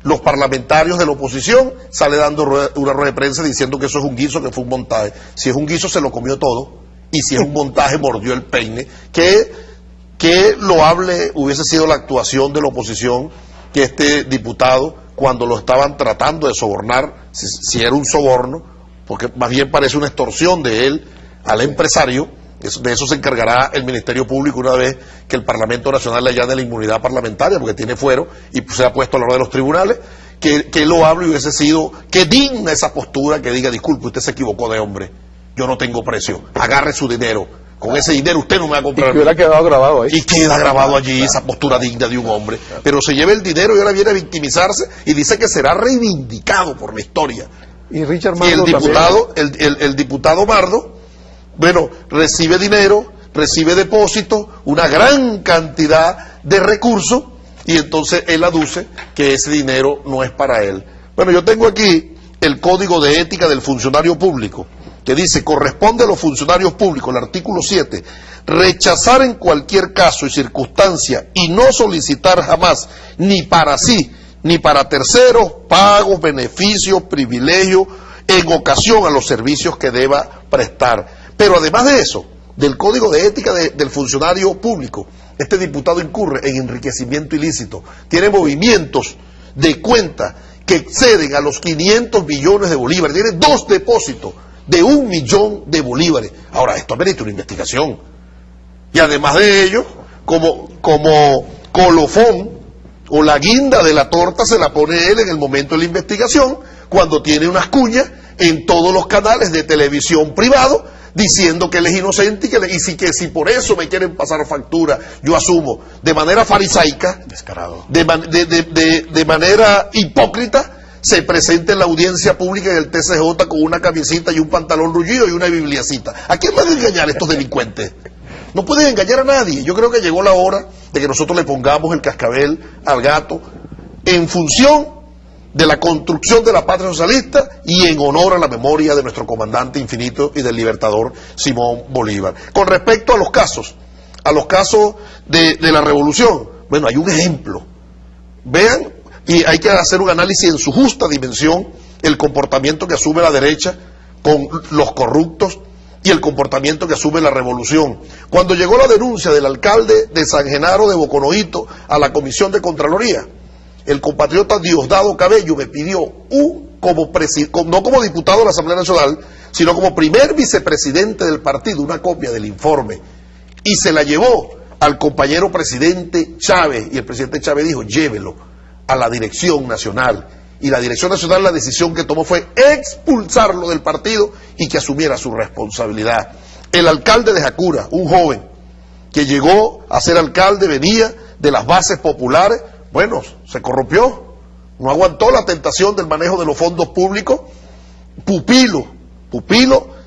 los parlamentarios de la oposición, sale dando una rueda de prensa diciendo que eso es un guiso, que fue un montaje. Si es un guiso, se lo comió todo, y si es un montaje, mordió el peine. Que loable hubiese sido la actuación de la oposición, que este diputado, cuando lo estaban tratando de sobornar, si era un soborno, porque más bien parece una extorsión de él al empresario. De eso se encargará el Ministerio Público una vez que el Parlamento Nacional le allane la inmunidad parlamentaria, porque tiene fuero y se ha puesto a la hora de los tribunales. Que loable hubiese sido, que digna esa postura, que diga: disculpe, usted se equivocó de hombre, yo no tengo precio, agarre su dinero, con ese dinero usted no me va a comprar. Y que hubiera quedado grabado ahí. Y queda grabado allí esa postura digna de un hombre. Pero se lleva el dinero y ahora viene a victimizarse y dice que será reivindicado por la historia. Y Richard Mardo, y el diputado Mardo, bueno, recibe dinero, recibe depósitos, una gran cantidad de recursos, y entonces él aduce que ese dinero no es para él. Bueno, yo tengo aquí el Código de Ética del Funcionario Público, que dice: corresponde a los funcionarios públicos, el artículo 7, rechazar en cualquier caso y circunstancia y no solicitar jamás, ni para sí, ni para terceros, pagos, beneficios, privilegios, en ocasión a los servicios que deba prestar. Pero además de eso, del Código de Ética del Funcionario Público, este diputado incurre en enriquecimiento ilícito, tiene movimientos de cuenta que exceden a los 500 millones de bolívares, tiene 2 depósitos de 1 millón de bolívares. Ahora, esto merece una investigación. Y además de ello, como colofón o la guinda de la torta se la pone él en el momento de la investigación, cuando tiene unas cuñas en todos los canales de televisión privado, diciendo que él es inocente y que si por eso me quieren pasar factura, yo asumo de manera farisaica, descarado, de manera hipócrita, se presenta en la audiencia pública en el TCJ con una camisita y un pantalón rullido y una bibliacita. ¿A quién van a engañar estos delincuentes? No pueden engañar a nadie. Yo creo que llegó la hora de que nosotros le pongamos el cascabel al gato en función de la construcción de la patria socialista y en honor a la memoria de nuestro comandante infinito y del libertador Simón Bolívar. Con respecto a los casos de la revolución, bueno, hay un ejemplo. Vean, y hay que hacer un análisis en su justa dimensión, el comportamiento que asume la derecha con los corruptos y el comportamiento que asume la revolución. Cuando llegó la denuncia del alcalde de San Genaro de Boconoito a la Comisión de Contraloría, el compatriota Diosdado Cabello me pidió, no como diputado de la Asamblea Nacional, sino como primer vicepresidente del partido, una copia del informe, y se la llevó al compañero presidente Chávez, y el presidente Chávez dijo: llévelo a la Dirección Nacional y la Dirección Nacional la decisión que tomó fue expulsarlo del partido y que asumiera su responsabilidad. El alcalde de Jacura, un joven que llegó a ser alcalde, venía de las bases populares, bueno, se corrompió, no aguantó la tentación del manejo de los fondos públicos, pupilo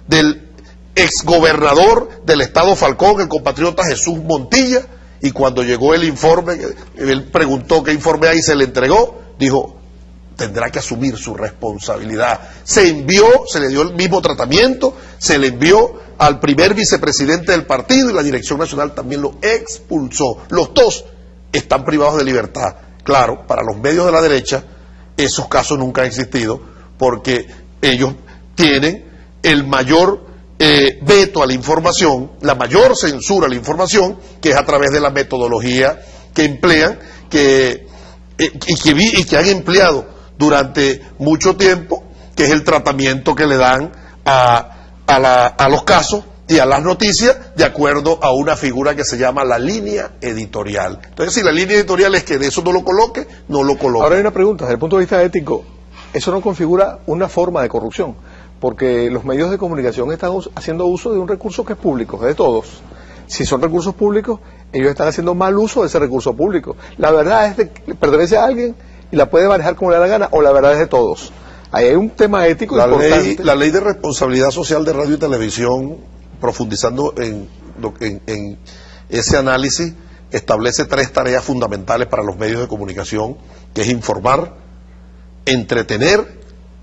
del exgobernador del estado Falcón, el compatriota Jesús Montilla, y cuando llegó el informe, él preguntó qué informe hay y se le entregó, dijo, tendrá que asumir su responsabilidad. Se envió, se le dio el mismo tratamiento, se le envió al primer vicepresidente del partido y la Dirección Nacional también lo expulsó. Los dos están privados de libertad. Claro, para los medios de la derecha, esos casos nunca han existido, porque ellos tienen el mayor veto a la información, la mayor censura a la información, que es a través de la metodología que emplean, y que han empleado durante mucho tiempo, que es el tratamiento que le dan a los casos y a las noticias de acuerdo a una figura que se llama la línea editorial. Entonces, si la línea editorial es que de eso no lo coloque, no lo coloque. Ahora hay una pregunta, desde el punto de vista ético, ¿eso no configura una forma de corrupción? Porque los medios de comunicación están haciendo uso de un recurso que es público, es de todos. Si son recursos públicos, ellos están haciendo mal uso de ese recurso público. La verdad es de que pertenece a alguien y la puede manejar como le da la gana, o la verdad es de todos. Ahí hay un tema ético importante. La ley de responsabilidad social de radio y televisión, profundizando en ese análisis, establece 3 tareas fundamentales para los medios de comunicación, que es informar, entretener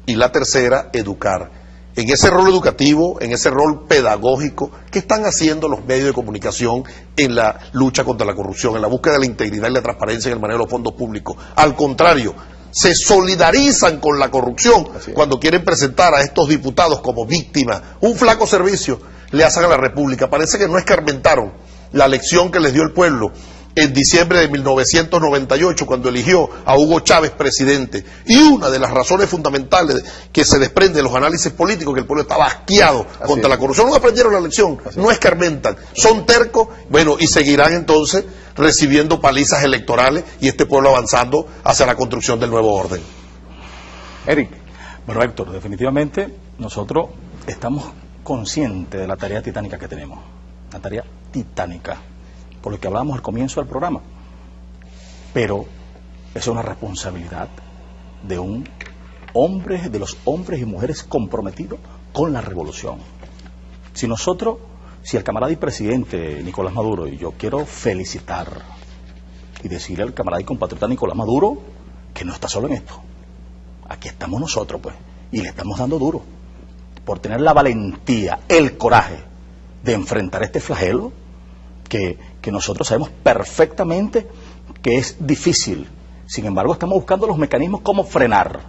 y la tercera, educar. En ese rol educativo, en ese rol pedagógico, ¿qué están haciendo los medios de comunicación en la lucha contra la corrupción, en la búsqueda de la integridad y la transparencia en el manejo de los fondos públicos? Al contrario, se solidarizan con la corrupción cuando quieren presentar a estos diputados como víctimas. Un flaco servicio le hacen a la República. Parece que no escarmentaron la lección que les dio el pueblo en diciembre de 1998, cuando eligió a Hugo Chávez presidente. Y una de las razones fundamentales que se desprende de los análisis políticos, que el pueblo estaba asqueado contra la corrupción. No aprendieron la lección, no escarmentan, son tercos, bueno, y seguirán entonces recibiendo palizas electorales y este pueblo avanzando hacia la construcción del nuevo orden. Eric. Bueno, Héctor, definitivamente nosotros estamos conscientes de la tarea titánica que tenemos, una tarea titánica, por lo que hablábamos al comienzo del programa, pero es una responsabilidad de los hombres y mujeres comprometidos con la revolución. Si el camarada y presidente Nicolás Maduro, y yo quiero felicitar y decirle al camarada y compatriota Nicolás Maduro que no está solo en esto, aquí estamos nosotros pues, y le estamos dando duro, por tener la valentía, el coraje de enfrentar este flagelo que nosotros sabemos perfectamente que es difícil. Sin embargo, estamos buscando los mecanismos como frenar,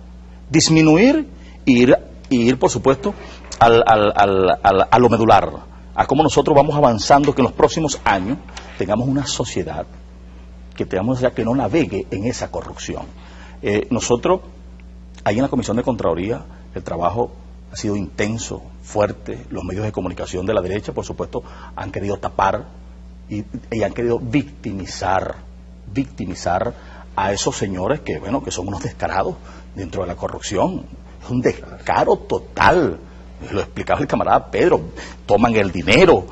disminuir y ir por supuesto, a lo medular, a cómo nosotros vamos avanzando, que en los próximos años tengamos una sociedad que no navegue en esa corrupción. Nosotros, ahí en la Comisión de Contraloría, el trabajo ha sido intenso, fuerte. Los medios de comunicación de la derecha, por supuesto, han querido tapar y han querido victimizar a esos señores que son unos descarados dentro de la corrupción. Es un descaro total. Lo explicaba el camarada Pedro. Toman el dinero,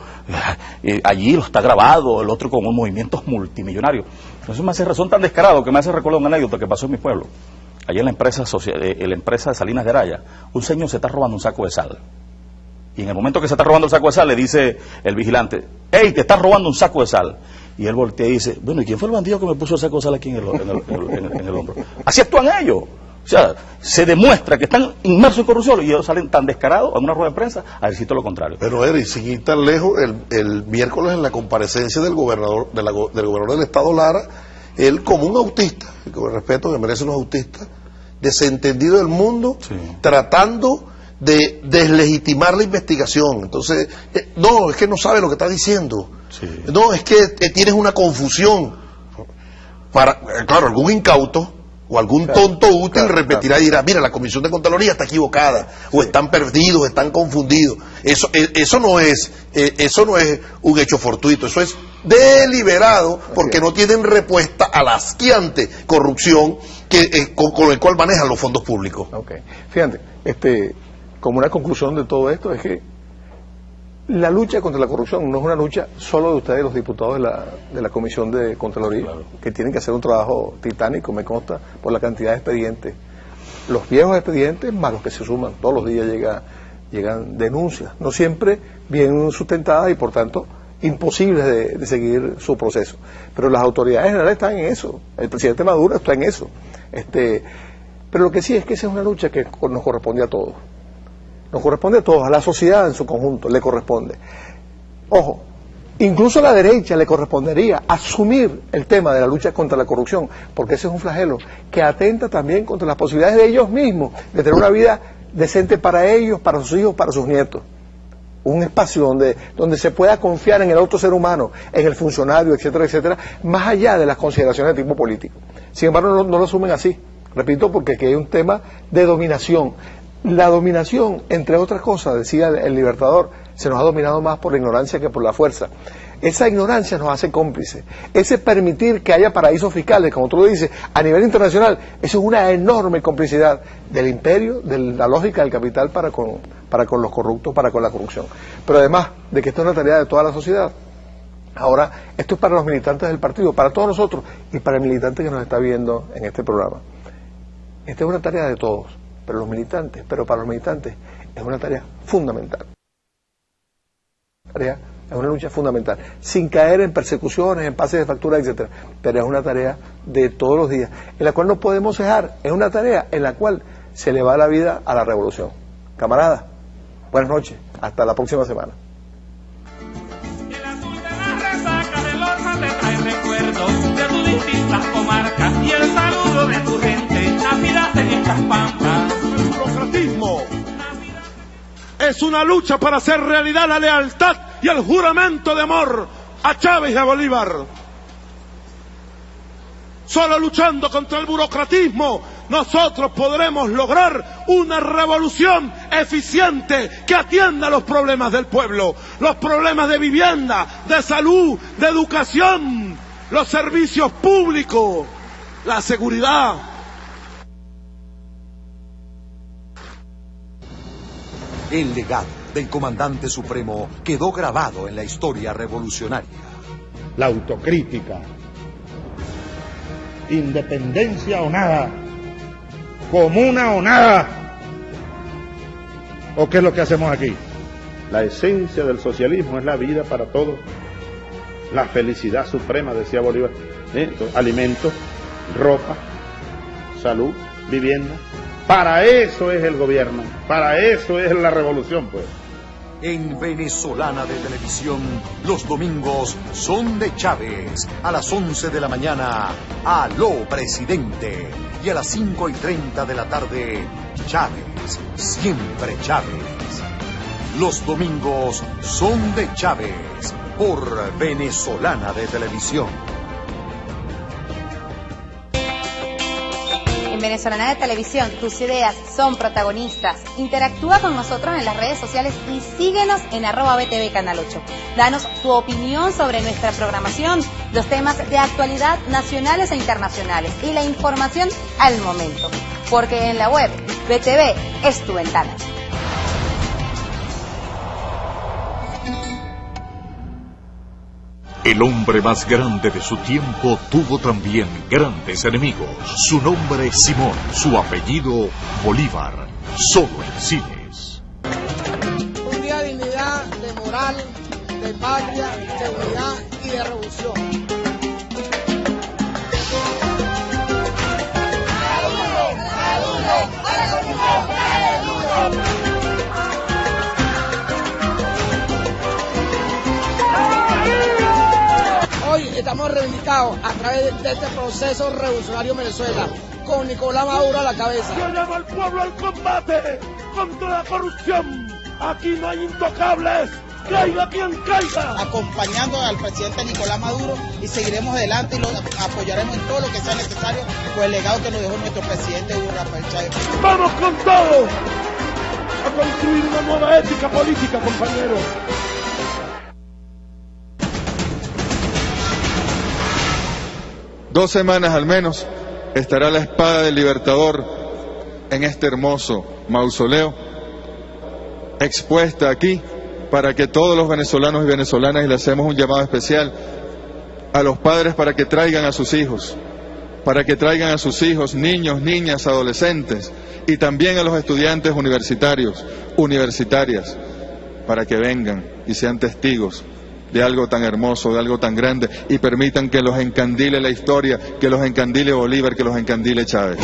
allí lo está grabado, el otro con movimientos multimillonarios. Entonces me hace razón tan descarado que me hace recordar una anécdota que pasó en mi pueblo. Allí en la empresa de Salinas de Araya, un señor se está robando un saco de sal. Y en el momento que se está robando el saco de sal, le dice el vigilante: ¡Ey, te estás robando un saco de sal! Y él voltea y dice: bueno, ¿y quién fue el bandido que me puso el saco de sal aquí en el hombro? Así actúan ellos. O sea, se demuestra que están inmersos en corrupción y ellos salen tan descarados en una rueda de prensa a decir todo lo contrario. Pero Eric, sin ir tan lejos, el miércoles en la comparecencia del gobernador del estado Lara, él como un autista, con el respeto que merecen los autistas, desentendido del mundo, tratando de deslegitimar la investigación. Entonces, no, es que no sabe lo que está diciendo. No, es que tienes una confusión. Claro, algún incauto o algún tonto útil repetirá y dirá, mira, la Comisión de Contraloría está equivocada, o están perdidos, están confundidos. Eso no es un hecho fortuito, eso es deliberado, porque no tienen respuesta a la asqueante corrupción con el cual manejan los fondos públicos. Okay. Fíjate, como una conclusión de todo esto es que la lucha contra la corrupción no es una lucha solo de ustedes, los diputados de la Comisión de Contraloría, que tienen que hacer un trabajo titánico, me consta, por la cantidad de expedientes. Los viejos expedientes, más los que se suman, todos los días llegan denuncias, no siempre bien sustentadas y por tanto imposibles de seguir su proceso. Pero las autoridades generales están en eso, el presidente Maduro está en eso. Pero lo que sí es que esa es una lucha que nos corresponde a todos. Nos corresponde a todos, a la sociedad en su conjunto, le corresponde. Ojo, incluso a la derecha le correspondería asumir el tema de la lucha contra la corrupción, porque ese es un flagelo que atenta también contra las posibilidades de ellos mismos, de tener una vida decente para ellos, para sus hijos, para sus nietos. Un espacio donde se pueda confiar en el otro ser humano, en el funcionario, etcétera, etcétera, más allá de las consideraciones de tipo político. Sin embargo, no lo asumen así. Repito, porque aquí hay un tema de dominación. La dominación, entre otras cosas, decía el Libertador, se nos ha dominado más por la ignorancia que por la fuerza. Esa ignorancia nos hace cómplices. Ese permitir que haya paraísos fiscales, como tú lo dices, a nivel internacional, eso es una enorme complicidad del imperio, de la lógica del capital para con los corruptos, para con la corrupción. Pero además de que esto es una tarea de toda la sociedad, ahora esto es para los militantes del partido, para todos nosotros y para el militante que nos está viendo en este programa. Esta es una tarea de todos. Pero para los militantes es una tarea fundamental. Es una lucha fundamental, sin caer en persecuciones, en pases de factura, etcétera. Pero es una tarea de todos los días, en la cual no podemos cejar. Es una tarea en la cual se le va la vida a la revolución. Camaradas, buenas noches, hasta la próxima semana. De tus distintas comarcas y el saludo de tu gente, nacida en estas pampas. El burocratismo es una lucha para hacer realidad la lealtad y el juramento de amor a Chávez y a Bolívar. Solo luchando contra el burocratismo nosotros podremos lograr una revolución eficiente que atienda los problemas del pueblo, los problemas de vivienda, de salud, de educación, los servicios públicos, la seguridad. El legado del comandante supremo quedó grabado en la historia revolucionaria. La autocrítica, independencia o nada, comuna o nada. ¿O qué es lo que hacemos aquí? La esencia del socialismo es la vida para todos. La felicidad suprema, decía Bolívar. Alimentos, ropa, salud, vivienda. Para eso es el gobierno, para eso es la revolución, pues. En Venezolana de Televisión, los domingos son de Chávez. A las 11 de la mañana, Aló Presidente. Y a las 5:30 de la tarde, Chávez, siempre Chávez. Los domingos son de Chávez, por Venezolana de Televisión. En Venezolana de Televisión, tus ideas son protagonistas. Interactúa con nosotros en las redes sociales y síguenos en @BTV Canal 8. Danos tu opinión sobre nuestra programación, los temas de actualidad nacionales e internacionales y la información al momento. Porque en la web, BTV es tu ventana. El hombre más grande de su tiempo tuvo también grandes enemigos. Su nombre es Simón, su apellido Bolívar, solo en cines. Un día de dignidad, de moral, de patria, de unidad y de revolución. Hoy estamos reivindicados a través de este proceso revolucionario en Venezuela, con Nicolás Maduro a la cabeza. Yo llamo al pueblo al combate contra la corrupción. Aquí no hay intocables, Caiga quien caiga. Acompañando al presidente Nicolás Maduro y seguiremos adelante y lo apoyaremos en todo lo que sea necesario por el legado que nos dejó nuestro presidente Hugo Rafael Chávez. ¡Vamos con todo! A construir una nueva ética política, compañeros. Dos semanas al menos estará la espada del Libertador en este hermoso mausoleo, expuesta aquí para que todos los venezolanos y venezolanas, y le hacemos un llamado especial a los padres para que traigan a sus hijos, niños, niñas, adolescentes, y también a los estudiantes universitarios, universitarias, para que vengan y sean testigos de algo tan hermoso, de algo tan grande, y permitan que los encandile la historia, que los encandile Bolívar, que los encandile Chávez.